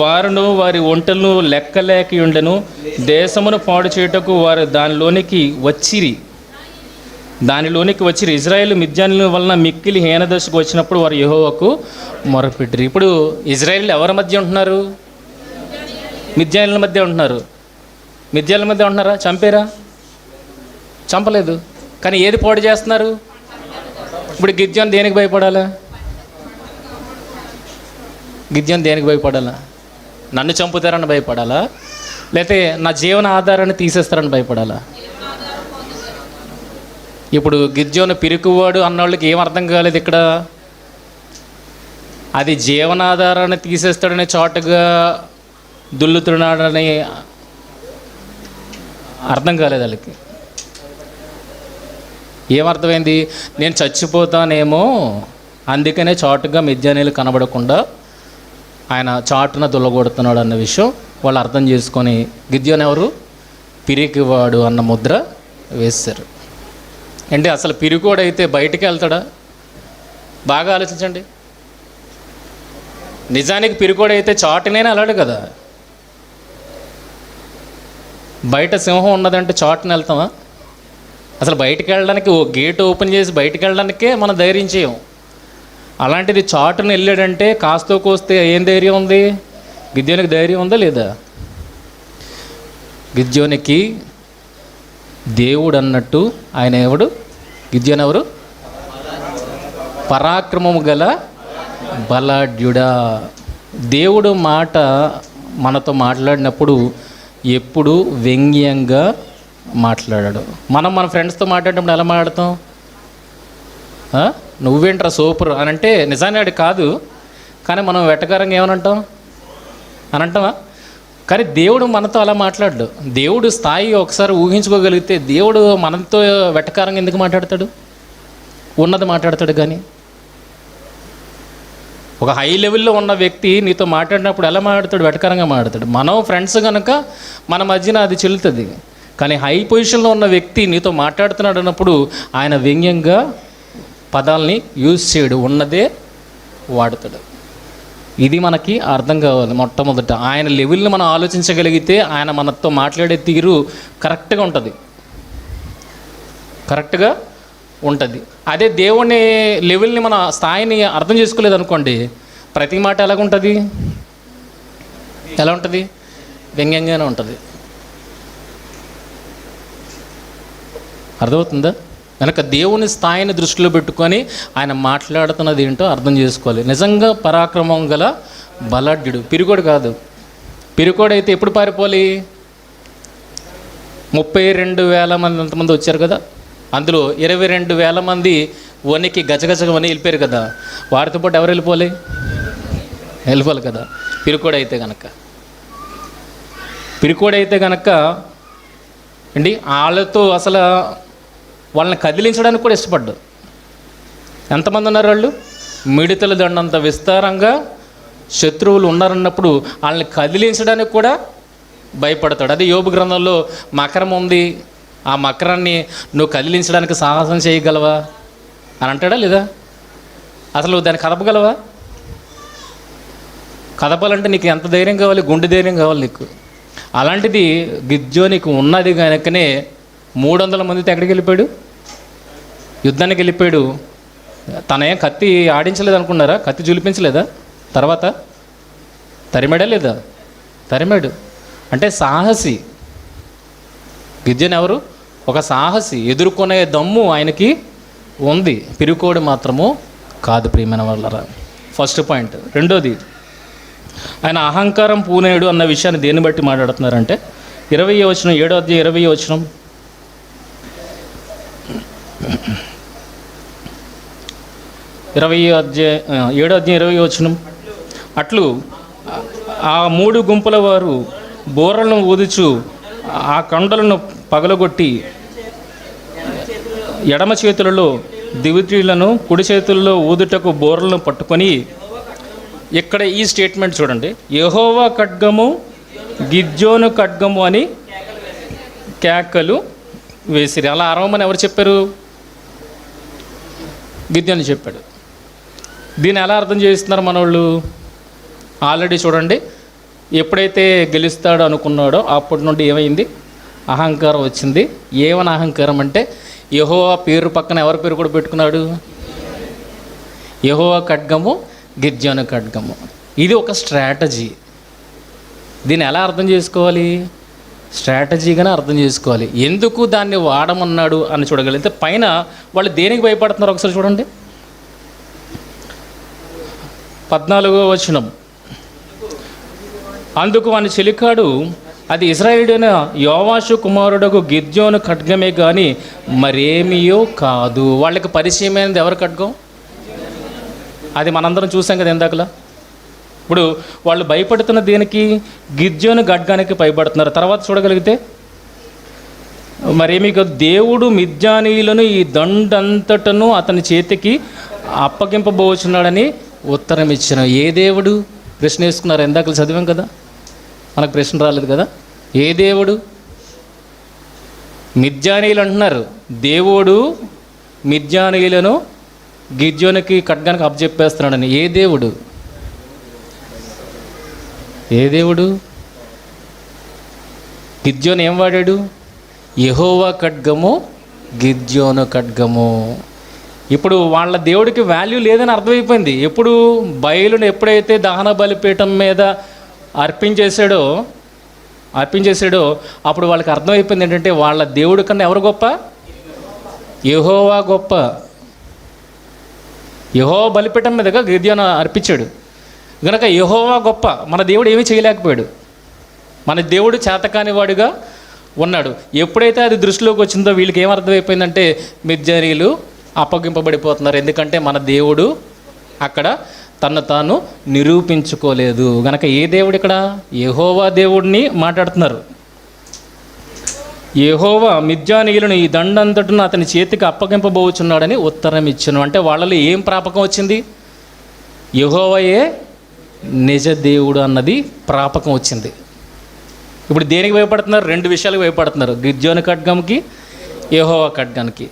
వారును వారి ఒంటలను లెక్కలేక ఉండెను, దేశమును పాడు చేయుటకు వారు దానిలోనికి వచ్చిరి. ఇజ్రాయేలు మిద్యానుల వలన మిక్కిలి హీనదశకు వచ్చినప్పుడు వారు యెహోవాకు మొరపెట్టిరి. ఇప్పుడు ఇజ్రాయేల్ ఎవరి మధ్య ఉంటున్నారు? మిద్యానుల మధ్య ఉంటున్నారు. మిద్యానుల మధ్య ఉంటున్నారా? చంపారా? చంపలేదు. కానీ ఏది పాడు చేస్తున్నారు? ఇప్పుడు గిద్యోను దేనికి భయపడాలా? నన్ను చంపుతారని భయపడాలా? లేకపోతే నా జీవన ఆధారాన్ని తీసేస్తారని భయపడాలా? ఇప్పుడు గిద్యోను పిరికివాడు అన్నవాళ్ళకి ఏం అర్థం కాలేదు ఇక్కడ. అది జీవనాధారాన్ని తీసేస్తాడని చాటుగా దుల్లుతున్నాడని అర్థం కాలేదు వాళ్ళకి. ఏమర్థమైంది? నేను చచ్చిపోతానేమో అందుకనే చాటుగా మిద్యానీలు కనబడకుండా ఆయన చాటున దుల్లగొడుతున్నాడు అన్న విషయం వాళ్ళు అర్థం చేసుకొని గిద్యోను ఎవరు? పిరికివాడు అన్న ముద్ర వేశారు. అంటే అసలు పిరికోడైతే బయటికి వెళ్తాడా? బాగా ఆలోచించండి. నిజానికి పిరికోడైతే చాటునే వెళ్ళాడు కదా. బయట సింహం ఉన్నదంటే చాటున వెళ్తామా? అసలు బయటికి వెళ్ళడానికి గేట్ ఓపెన్ చేసి బయటికి వెళ్ళడానికే మనం ధైర్యం చేయం. అలాంటిది చాటును వెళ్ళాడంటే కాస్తో కోస్తే ఏం ధైర్యం ఉంది? గిద్యోనికి ధైర్యం ఉందా లేదా? గిద్యోనికి దేవుడు అన్నట్టు ఆయన ఎవడు? గిద్యోను ఎవరు? పరాక్రమము గల బలాఢ్యుడా. దేవుడు మాట మనతో మాట్లాడినప్పుడు ఎప్పుడు వ్యంగ్యంగా మాట్లాడాడు. మన ఫ్రెండ్స్తో మాట్లాడినప్పుడు ఎలా మాట్లాడతాం? నువ్వేంట్రా సూపర్ అని అంటే నిజాన్ని కాదు, కానీ మనం వెటకారంగా ఏమనంటాం అని అంటామా? కానీ దేవుడు మనతో అలా మాట్లాడు. దేవుడు స్థాయి ఒకసారి ఊహించుకోగలిగితే దేవుడు మనతో వెటకారంగా ఎందుకు మాట్లాడతాడు? ఉన్నది మాట్లాడతాడు. కానీ ఒక హై లెవెల్లో ఉన్న వ్యక్తి నీతో మాట్లాడినప్పుడు ఎలా మాట్లాడతాడు? వెటకారంగా మాట్లాడతాడు. మనం ఫ్రెండ్స్ కనుక మన మధ్యన అది చెల్లుతుంది. కానీ హై పొజిషన్లో ఉన్న వ్యక్తి నీతో మాట్లాడుతున్నాడు అన్నప్పుడు ఆయన వ్యంగ్యంగా పదాలని యూజ్ చేయడు, ఉన్నదే వాడతాడు. ఇది మనకి అర్థం కావాలి. మొట్టమొదట ఆయన లెవెల్ని మనం ఆలోచించగలిగితే ఆయన మనతో మాట్లాడే తీరు కరెక్ట్గా ఉంటుంది. అదే దేవుని లెవెల్ని మన స్థాయిని అర్థం చేసుకోలేదు అనుకోండి, ప్రతి మాట ఎలాగుంటుంది? ఎలా ఉంటుంది? వ్యంగ్యంగానే ఉంటుంది. అర్థమవుతుందా? కనుక దేవుని స్థాయిని దృష్టిలో పెట్టుకొని ఆయన మాట్లాడుతున్నది ఏంటో అర్థం చేసుకోవాలి. నిజంగా పరాక్రమం గల బలాఢ్యుడు, పిరికోడు కాదు. పిరికోడు అయితే ఎప్పుడు పారిపోవాలి? 32,000 మంది అంతమంది వచ్చారు కదా, అందులో 22,000 మంది వనికి గజగజగా వని వెళ్ళిపోయారు కదా. వారితో పాటు ఎవరు వెళ్ళిపోవాలి కదా. పిరికోడైతే కనుక అండి వాళ్ళతో అసలు వాళ్ళని కదిలించడానికి కూడా ఇష్టపడ్డాడు. ఎంతమంది ఉన్నారు వాళ్ళు? మిడతల దండంత విస్తారంగా శత్రువులు ఉన్నారన్నప్పుడు వాళ్ళని కదిలించడానికి కూడా భయపడతాడు. అదే యోబు గ్రంథంలో మకరం ఉంది, ఆ మకరాన్ని నువ్వు కదిలించడానికి సాహసం చేయగలవా అని అంటాడా లేదా? అసలు దాన్ని కదపగలవా? కదపాలంటే నీకు ఎంత ధైర్యం కావాలి? గుండె ధైర్యం కావాలి నీకు. అలాంటిది గిద్యోనికి ఉన్నది కనుకనే 300 మందితో ఎక్కడికి వెళ్ళిపోయాడు? యుద్ధానికి వెళ్ళిపోయాడు. తనేం కత్తి ఆడించలేదు అనుకున్నారా? కత్తి చూపించలేదా? తర్వాత తరిమాడా లేదా? తరిమాడు. అంటే సాహసి. గిద్యోను ఎవరు? ఒక సాహసి. ఎదుర్కొనే దమ్ము ఆయనకి ఉంది. పిరికోడు మాత్రము కాదు ప్రియమైన వాళ్ళరా. First point. రెండోది, ఆయన అహంకారం పూనేడు అన్న విషయాన్ని దేన్ని బట్టి మాట్లాడుతున్నారంటే 20వ వచనం, 7వ అధ్యాయం 20వ వచనం. 7వ అధ్యాయం 20 వచనం. అట్లు ఆ 3 గుంపుల వారు బోరలను ఊదుచు ఆ కొండలను పగలగొట్టి ఎడమ చేతులలో దివిటీలను కుడి చేతుల్లో ఊదుటకు బోరలను పట్టుకొని, ఇక్కడ ఈ స్టేట్మెంట్ చూడండి, యెహోవా ఖడ్గము గిద్యోను ఖడ్గము అని కేకలు వేసిరి. అలా అరవమని ఎవరు చెప్పారు? గిద్యోను చెప్పాడు. దీన్ని ఎలా అర్థం చేస్తున్నారు మనోళ్ళు? ఆల్రెడీ చూడండి, ఎప్పుడైతే గెలుస్తాడో అనుకున్నాడో అప్పటి నుండి ఏమైంది? అహంకారం వచ్చింది. ఏమని అహంకారం అంటే, యెహోవా పేరు పక్కన ఎవరి పేరు కూడా పెట్టుకున్నాడు? యెహోవా ఖడ్గము గిద్యోను ఖడ్గము. ఇది ఒక స్ట్రాటజీ. దీన్ని ఎలా అర్థం చేసుకోవాలి? స్ట్రాటజీగానే అర్థం చేసుకోవాలి. ఎందుకు దాన్ని వాడమన్నాడు అని చూడగలిగితే, పైన వాళ్ళు దేనికి భయపడుతున్నారు ఒకసారి చూడండి. 14వ వచనం. అందుకు వాని చెలికాడు, అది ఇశ్రాయేలుడైన యోవాషు కుమారుడకు గిద్యోను ఖడ్గమే కానీ మరేమియో కాదు. వాళ్ళకి పరిచయమైనది ఎవరి ఖడ్గం? అది మనందరం చూసాం కదా ఇందాకలా. ఇప్పుడు వాళ్ళు భయపడుతున్న దేనికి? గిద్యోను ఖడ్గానికి భయపడుతున్నారు. తర్వాత చూడగలిగితే మరేమీ కాదు, దేవుడు మిద్యానీయులను ఈ దండంతటను అతని చేతికి అప్పగింపబోచున్నాడని ఉత్తరం ఇచ్చిన. ఏ దేవుడు? ప్రశ్న వేసుకున్నారు. ఇందాక చదివాం కదా, మనకు ప్రశ్న రాలేదు కదా. ఏ దేవుడు? మిద్యానీయులు అంటున్నారు. దేవుడు మిద్యానీయులను గిద్యోనికి ఖడ్గానికి అప్పచెప్పేస్తున్నాడని. ఏ దేవుడు? ఏ దేవుడు? గిద్యోను ఏం వాడాడు? యెహోవా ఖడ్గము గిద్యోను ఖడ్గము. ఇప్పుడు వాళ్ళ దేవుడికి వాల్యూ లేదని అర్థమైపోయింది. ఎప్పుడు బయలును ఎప్పుడైతే దహన బలిపీఠం మీద అర్పించేశాడో అప్పుడు వాళ్ళకి అర్థమైపోయింది ఏంటంటే, వాళ్ళ దేవుడి కన్నా ఎవరు గొప్ప? యెహోవా గొప్ప. యెహోవా బలిపీఠం మీదగా గిద్యోను అర్పించాడు గనక యెహోవా గొప్ప. మన దేవుడు ఏమీ చేయలేకపోయాడు. మన దేవుడు చేతకాని వాడిగా ఉన్నాడు. ఎప్పుడైతే అది దృష్టిలోకి వచ్చిందో వీళ్ళకి ఏం అర్థమైపోయిందంటే, మిద్యానీయులు అప్పగింపబడిపోతున్నారు. ఎందుకంటే మన దేవుడు అక్కడ తను తాను నిరూపించుకోలేదు గనక. ఏ దేవుడు ఇక్కడ? యెహోవా దేవుడిని మాట్లాడుతున్నారు. యెహోవా మిద్యానీయులను ఈ దండంతటను అతని చేతికి అప్పగింపబోచున్నాడని ఉత్తరం ఇచ్చాను. అంటే వాళ్ళలో ఏం ప్రాపకం వచ్చింది? యెహోవాయే నిజ దేవుడు అన్నది ప్రాపకం వచ్చింది. ఇప్పుడు దేనికి భయపడుతున్నారు? 2 విషయాలకు భయపడుతున్నారు, గిద్యోను ఖడ్గంకి, యెహోవా ఖడ్గానికి.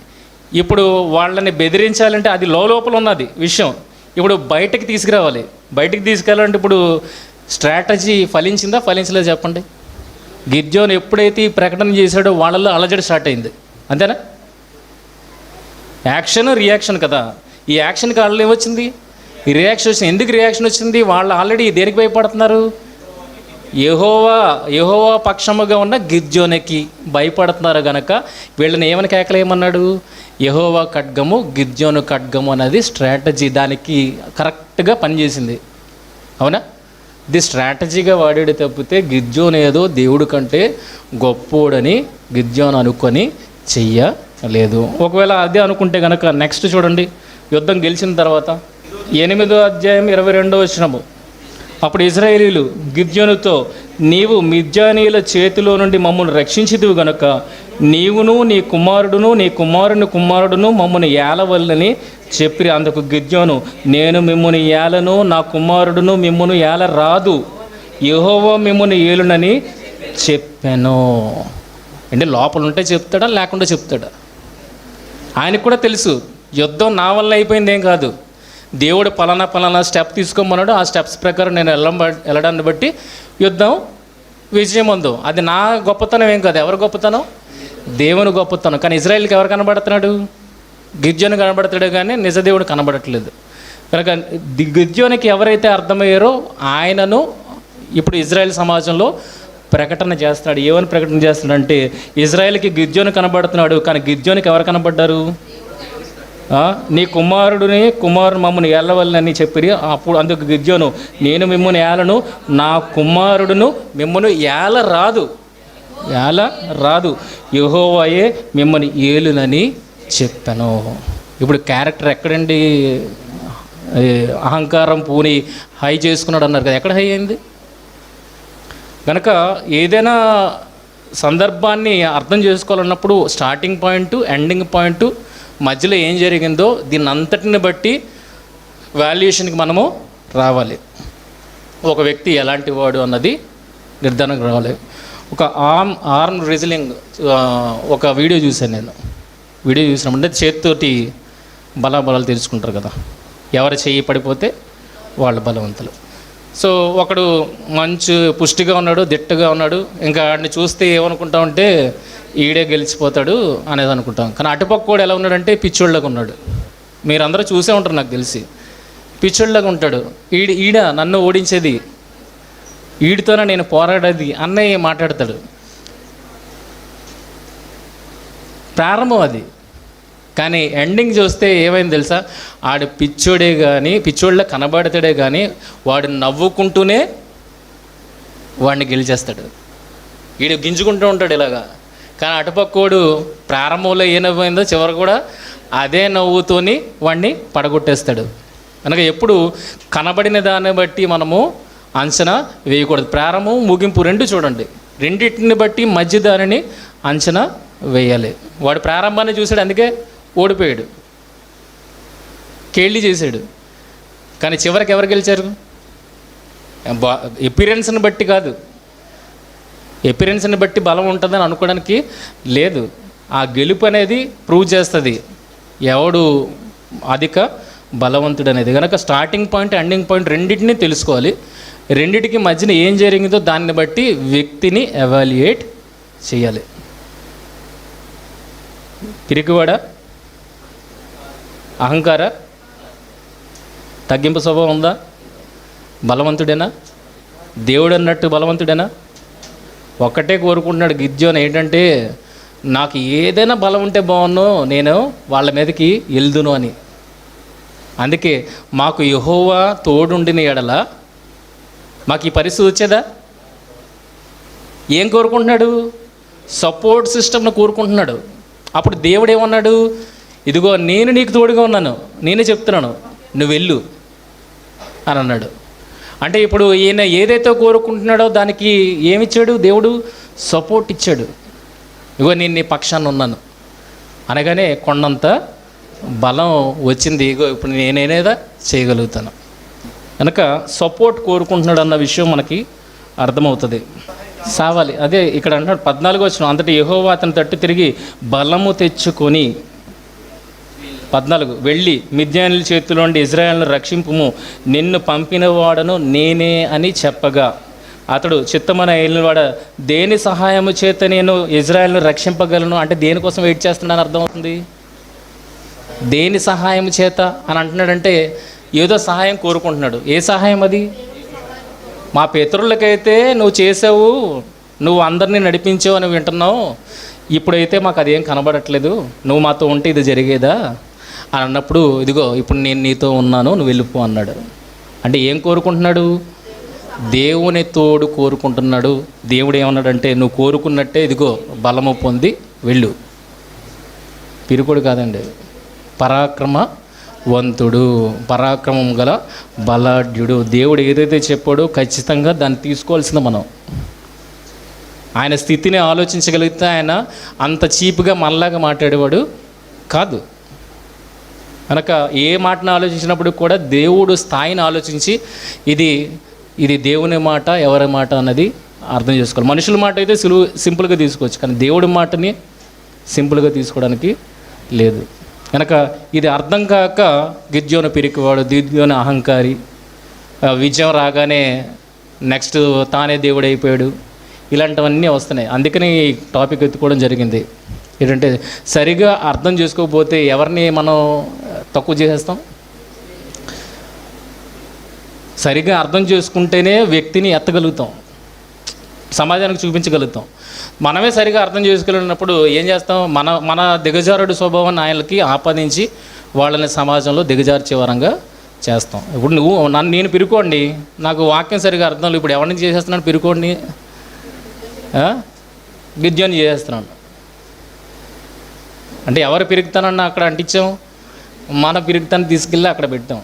ఇప్పుడు వాళ్ళని బెదిరించాలంటే అది లోపల ఉన్నది విషయం. ఇప్పుడు బయటకు తీసుకురావాలి. బయటకు తీసుకెళ్ళాలంటే ఇప్పుడు స్ట్రాటజీ ఫలించిందా ఫలించలేదు చెప్పండి. గిద్యోను ఎప్పుడైతే ఈ ప్రకటన చేశాడో వాళ్ళల్లో అలజడి స్టార్ట్ అయింది. అంతేనా? యాక్షన్ రియాక్షన్ కదా. ఈ యాక్షన్కి వాళ్ళు ఏమొచ్చింది? ఈ రియాక్షన్ వచ్చింది. ఎందుకు రియాక్షన్ వచ్చింది? వాళ్ళు ఆల్రెడీ దేనికి భయపడుతున్నారు? యెహోవా పక్షముగా ఉన్న గిద్యోనికి భయపడుతున్నారు గనక వీళ్ళని ఏమని కేకలేమన్నాడు? యెహోవా ఖడ్గము గిద్యోను ఖడ్గము అనేది స్ట్రాటజీ. దానికి కరెక్ట్గా పనిచేసింది. అవునా? ఇది స్ట్రాటజీగా వాడాడు తప్పితే గిద్యోను ఏదో దేవుడి కంటే గొప్పోడని గిద్యోను అనుకొని చెయ్యలేదు. ఒకవేళ అదే అనుకుంటే కనుక నెక్స్ట్ చూడండి, యుద్ధం గెలిచిన తర్వాత 8వ అధ్యాయం 22వ వచనము. అప్పుడు ఇశ్రాయేలీయులు గిద్యోనుతో, నీవు మిద్యానీయుల చేతిలో నుండి మమ్మల్ని రక్షించిదివు గనుక నీవును నీ కుమారుడును నీ కుమారుని కుమారుడును మమ్మల్ని ఏలవల్లని చెప్పిరి. అందుకు గిద్యోను, నేను మిమ్ముని ఏలను, నా కుమారుడును మిమ్మును ఏల రాదు, యెహోవా మిమ్ముని ఏలునని చెప్పాను. అంటే లోపల ఉంటే చెప్తాడా లేకుండా చెప్తాడా? ఆయనకు కూడా తెలుసు యుద్ధం నా వల్ల అయిపోయింది ఏం కాదు. దేవుడు పలానా స్టెప్ తీసుకోమన్నాడు. ఆ స్టెప్స్ ప్రకారం నేను వెళ్ళడాన్ని బట్టి యుద్ధం విజయం ఉందో. అది నా గొప్పతనం ఏం కాదు. ఎవరి గొప్పతనం? దేవుని గొప్పతనం. కానీ ఇజ్రాయెల్కి ఎవరు కనబడుతున్నాడు? గిద్యోను కనబడతాడు కానీ నిజ దేవుడు కనబడట్లేదు. కనుక గిద్యోనికి ఎవరైతే అర్థమయ్యారో ఆయనను ఇప్పుడు ఇజ్రాయెల్ సమాజంలో ప్రకటన చేస్తున్నాడు. ఏమని ప్రకటన చేస్తున్నాడంటే, ఇజ్రాయెల్కి గిద్యోను కనబడుతున్నాడు కానీ గిద్యోనికి ఎవరు కనబడ్డారు? నీ కుమారుడు మమ్మల్ని ఏలవల్లని చెప్పిరి. అప్పుడు అందుకు గిద్యోను, నేను మిమ్మల్ని ఏలను, నా కుమారుడును మిమ్మల్ని ఏల రాదు, యెహోవాయే మిమ్మల్ని ఏలునని చెప్పాను. ఇప్పుడు క్యారెక్టర్ ఎక్కడండి అహంకారం పూని హై చేసుకున్నాడు అన్నారు కదా, ఎక్కడ హై అయింది? కనుక ఏదైనా సందర్భాన్ని అర్థం చేసుకోవాలన్నప్పుడు స్టార్టింగ్ పాయింట్, ఎండింగ్ పాయింట్, మధ్యలో ఏం జరిగిందో దీన్ని అంతటిని బట్టి వాల్యుయేషన్కి మనము రావాలి. ఒక వ్యక్తి ఎలాంటి వాడు అన్నది నిర్ధారణకు రావాలి. ఒక ఆర్మ్ రెజ్లింగ్ ఒక వీడియో చూశాను నేను. వీడియో చూసినప్పుడు చేతితోటి బలాబలాలు తెలుసుకుంటారు కదా, ఎవరి చెయ్యి పడిపోతే వాళ్ళు బలవంతులు. సో ఒకడు మంచి పుష్టిగా ఉన్నాడు, దిట్టగా ఉన్నాడు, ఇంకా వాడిని చూస్తే ఏమనుకుంటామంటే ఈడే గెలిచిపోతాడు అనేది అనుకుంటాం. కానీ అటుపక్క కూడా ఎలా ఉన్నాడంటే పిచ్చోళ్ళగా ఉన్నాడు. మీరందరూ చూసే ఉంటారు నాకు తెలిసి. పిచ్చోళ్ళగా ఉంటాడు. ఈడ నన్ను ఓడించేది, వీడితోనే నేను పోరాడేది అన్నయ్య మాట్లాడతాడు. ప్రారంభం అది. కానీ ఎండింగ్ చూస్తే ఏమైంది తెలుసా? ఆడు పిచ్చోడే కానీ, పిచ్చోళ్ళ కనబడతాడే కానీ వాడు నవ్వుకుంటూనే వాడిని గెలిచేస్తాడు. వీడు గింజుకుంటూ ఉంటాడు ఇలాగా. కానీ అటుపక్కోడు ప్రారంభంలో ఏ నవ్వైందో చివరి కూడా అదే నవ్వుతోని వాడిని పడగొట్టేస్తాడు. కనుక ఎప్పుడు కనబడిన దాన్ని బట్టి మనము అంచనా వేయకూడదు. ప్రారంభం, ముగింపు రెండు చూడండి. రెండింటిని బట్టి మధ్య దానిని అంచనా వేయాలి. వాడు ప్రారంభాన్ని చూశాడు, అందుకే ఓడిపోయాడు, కేళ్ళి చేశాడు. కానీ చివరికి ఎవరు గెలిచారు? ఎపిరెన్స్ని బట్టి కాదు. ఎపిరెన్స్ని బట్టి బలం ఉంటుందని అనుకోవడానికి లేదు. ఆ గెలుపు అనేది ప్రూవ్ చేస్తుంది ఎవడు అధిక బలవంతుడు అనేది. కనుక స్టార్టింగ్ పాయింట్, ఎండింగ్ పాయింట్ రెండింటినీ తెలుసుకోవాలి. రెండింటికి మధ్యన ఏం జరిగిందో దాన్ని బట్టి వ్యక్తిని ఎవాల్యుయేట్ చేయాలి. పిరికివాడా, అహంకార, తగ్గింపు స్వభావం ఉందా, బలవంతుడేనా, దేవుడు అన్నట్టు బలవంతుడేనా? ఒక్కటే కోరుకుంటున్నాడు గిద్యోను, ఏంటంటే నాకు ఏదైనా బలం ఉంటే బాగున్ను, నేను వాళ్ళ మీదకి వెళ్దును అని. అందుకే మాకు యెహోవా తోడుండిన ఎడల మాకు ఈ పరిస్థితి వచ్చేదా? ఏం కోరుకుంటున్నాడు? సపోర్ట్ సిస్టమ్ను కోరుకుంటున్నాడు. అప్పుడు దేవుడు ఏమన్నాడు? ఇదిగో నేను నీకు తోడుగా ఉన్నాను, నేనే చెప్తున్నాను, నువ్వు వెళ్ళు అని అన్నాడు. అంటే ఇప్పుడు ఈయన ఏదైతే కోరుకుంటున్నాడో దానికి ఏమిచ్చాడు? దేవుడు సపోర్ట్ ఇచ్చాడు. ఇగో నేను నీ పక్షాన్ని ఉన్నాను అనగానే కొండంత బలం వచ్చింది. ఇగో ఇప్పుడు నేనేదా చేయగలుగుతాను. కనుక సపోర్ట్ కోరుకుంటున్నాడు అన్న విషయం మనకి అర్థమవుతుంది. సావాలి అదే ఇక్కడ అంటున్నాడు 14 వచనం, అంతటి యెహోవా అతని తట్టు తిరిగి బలము తెచ్చుకొని 14 వెళ్ళి మిద్యానుల చేతిలో నుండి ఇజ్రాయేలును రక్షింపుము, నిన్ను పంపిన వాడను నేనే అని చెప్పగా అతడు చిత్తమైన ఏలినవాడ దేని సహాయము చేత నేను ఇజ్రాయేలును రక్షింపగలను అంటే దేనికోసం వెయిట్ చేస్తున్నాను అర్థమవుతుంది. దేని సహాయం చేత అని అంటున్నాడంటే ఏదో సహాయం కోరుకుంటున్నాడు. ఏ సహాయం అది? మా పితరులకైతే నువ్వు చేసావు, నువ్వు అందరినీ నడిపించావు అని వింటున్నావు, ఇప్పుడైతే మాకు అదేం కనబడట్లేదు, నువ్వు మాతో ఉంటే ఇది జరిగేదా అని అన్నప్పుడు ఇదిగో ఇప్పుడు నేను నీతో ఉన్నాను, నువ్వు వెళ్ళిపో అన్నాడు. అంటే ఏం కోరుకుంటున్నాడు? దేవుని తోడు కోరుకుంటున్నాడు. దేవుడు ఏమన్నాడంటే నువ్వు కోరుకున్నట్టే ఇదిగో బలము పొంది వెళ్ళు. పిరుకుడు కాదండి, పరాక్రమవంతుడు, పరాక్రమం గల బలాఢ్యుడు. దేవుడు ఏదైతే చెప్పాడో ఖచ్చితంగా దాన్ని తీసుకోవాల్సింది మనం. ఆయన స్థితిని ఆలోచించగలిగితే ఆయన అంత చీప్గా మనలాగా మాట్లాడేవాడు కాదు. కనుక ఏ మాటను ఆలోచించినప్పుడు కూడా దేవుడు స్థాయిని ఆలోచించి ఇది దేవుని మాట ఎవరి మాట అన్నది అర్థం చేసుకోవాలి. మనుషుల మాట అయితే సింపుల్గా తీసుకోవచ్చు, కానీ దేవుడి మాటని సింపుల్గా తీసుకోవడానికి లేదు. కనుక ఇది అర్థం కాక గిద్యోను పిరికివాడు, గిద్యోను అహంకారి, విజయం రాగానే నెక్స్ట్ తానే దేవుడు అయిపోయాడు, ఇలాంటివన్నీ వస్తున్నాయి. అందుకని ఈ టాపిక్ ఎత్తుకోవడం జరిగింది. ఏంటంటే సరిగా అర్థం చేసుకోకపోతే ఎవరిని మనం తక్కువ చేసేస్తాం. సరిగా అర్థం చేసుకుంటేనే వ్యక్తిని ఎత్తగలుగుతాం, సమాజానికి చూపించగలుగుతాం. మనమే సరిగా అర్థం చేసుకోలేనప్పుడు ఏం చేస్తాం? మన దిగజారుడు స్వభావాన్ని ఆయనకి ఆపాదించి వాళ్ళని సమాజంలో దిగజార్చే వరంగా చేస్తాం. ఇప్పుడు నేను పిరుకోండి, నాకు వాక్యం సరిగా అర్థం లేదు, ఇప్పుడు ఎవరిని చేసేస్తున్నాను? పిరుకోండి గిద్యోని చేసేస్తున్నాను అంటే ఎవరు పిరుగుతానన్నా అక్కడ అంటించాం, మన పిరుగుతాన్ని తీసుకెళ్ళి అక్కడ పెట్టాం.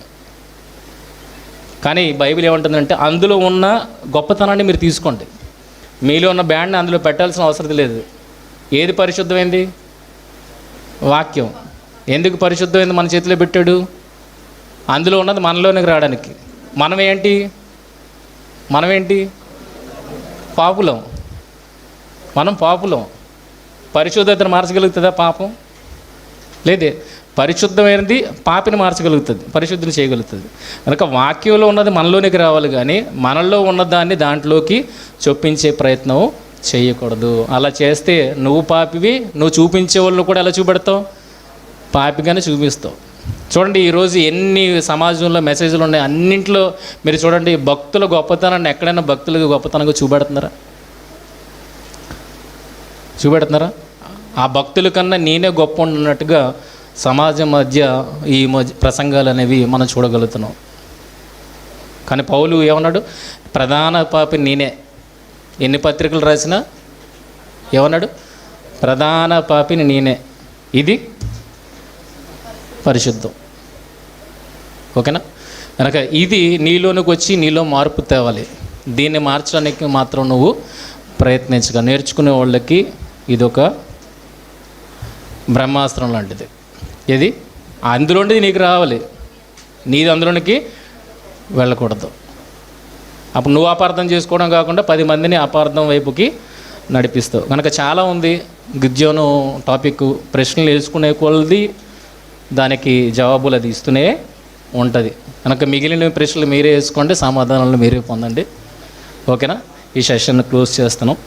కానీ బైబిల్ ఏమంటుందంటే అందులో ఉన్న గొప్పతనాన్ని మీరు తీసుకోండి. మీలో ఉన్న బ్యాండ్ని అందులో పెట్టాల్సిన అవసరం లేదు. ఏది పరిశుద్ధమైంది? వాక్యం. ఎందుకు పరిశుద్ధమైంది మన చేతిలో పెట్టాడు? అందులో ఉన్నది మనలోనికి రావడానికి. మనమేంటి? పాపులం. మనం పాపులం. పరిశుద్ధతను మార్చగలుగుతుందా పాపం? లేదే. పరిశుద్ధమైనది పాపిని మార్చగలుగుతుంది, పరిశుద్ధిని చేయగలుగుతుంది. కనుక వాక్యంలో ఉన్నది మనలోనికి రావాలి, కానీ మనలో ఉన్నదాన్ని దాంట్లోకి చొప్పించే ప్రయత్నం చేయకూడదు. అలా చేస్తే నువ్వు పాపివి, నువ్వు చూపించే వాళ్ళు కూడా ఎలా చూపెడతావు? పాపిగానే చూపిస్తావు. చూడండి, ఈరోజు ఎన్ని సమాజంలో మెసేజ్లు ఉన్నాయి, అన్నింటిలో మీరు చూడండి, భక్తుల గొప్పతనాన్ని ఎక్కడైనా భక్తులకు గొప్పతనంగా చూపెడుతున్నారా? ఆ భక్తుల కన్నా నేనే గొప్ప ఉన్నట్టుగా సమాజం మధ్య ఈ ప్రసంగాలు అనేవి మనం చూడగలుగుతున్నాం. కానీ పౌలు ఏమన్నాడు? ప్రధాన పాపి నేనే. ఎన్ని పత్రికలు రాసినా ఏమన్నాడు? ప్రధాన పాపిని నేనే. ఇది పరిశుద్ధం. ఓకేనా? కనుక ఇది నీలోనికి వచ్చి నీలో మార్పు తేవాలి. దీన్ని మార్చడానికి మాత్రం నువ్వు ప్రయత్నించగా, నేర్చుకునే వాళ్ళకి ఇదొక బ్రహ్మాస్త్రం లాంటిది. ఇది అందులోండి నీకు రావాలి, నీది అందులోనికి వెళ్ళకూడదు. అప్పుడు నువ్వు అపార్థం చేసుకోవడం కాకుండా 10 మందిని అపార్థం వైపుకి నడిపిస్తావు. కనుక చాలా ఉంది గిద్యోను టాపిక్. ప్రశ్నలు వేసుకునే కొలది దానికి జవాబులు అది ఇస్తూనే ఉంటుంది. కనుక మిగిలిన ప్రశ్నలు మీరే వేసుకోండి, సమాధానాలు మీరే పొందండి. ఓకేనా? ఈ సెషన్ క్లోజ్ చేస్తున్నాం.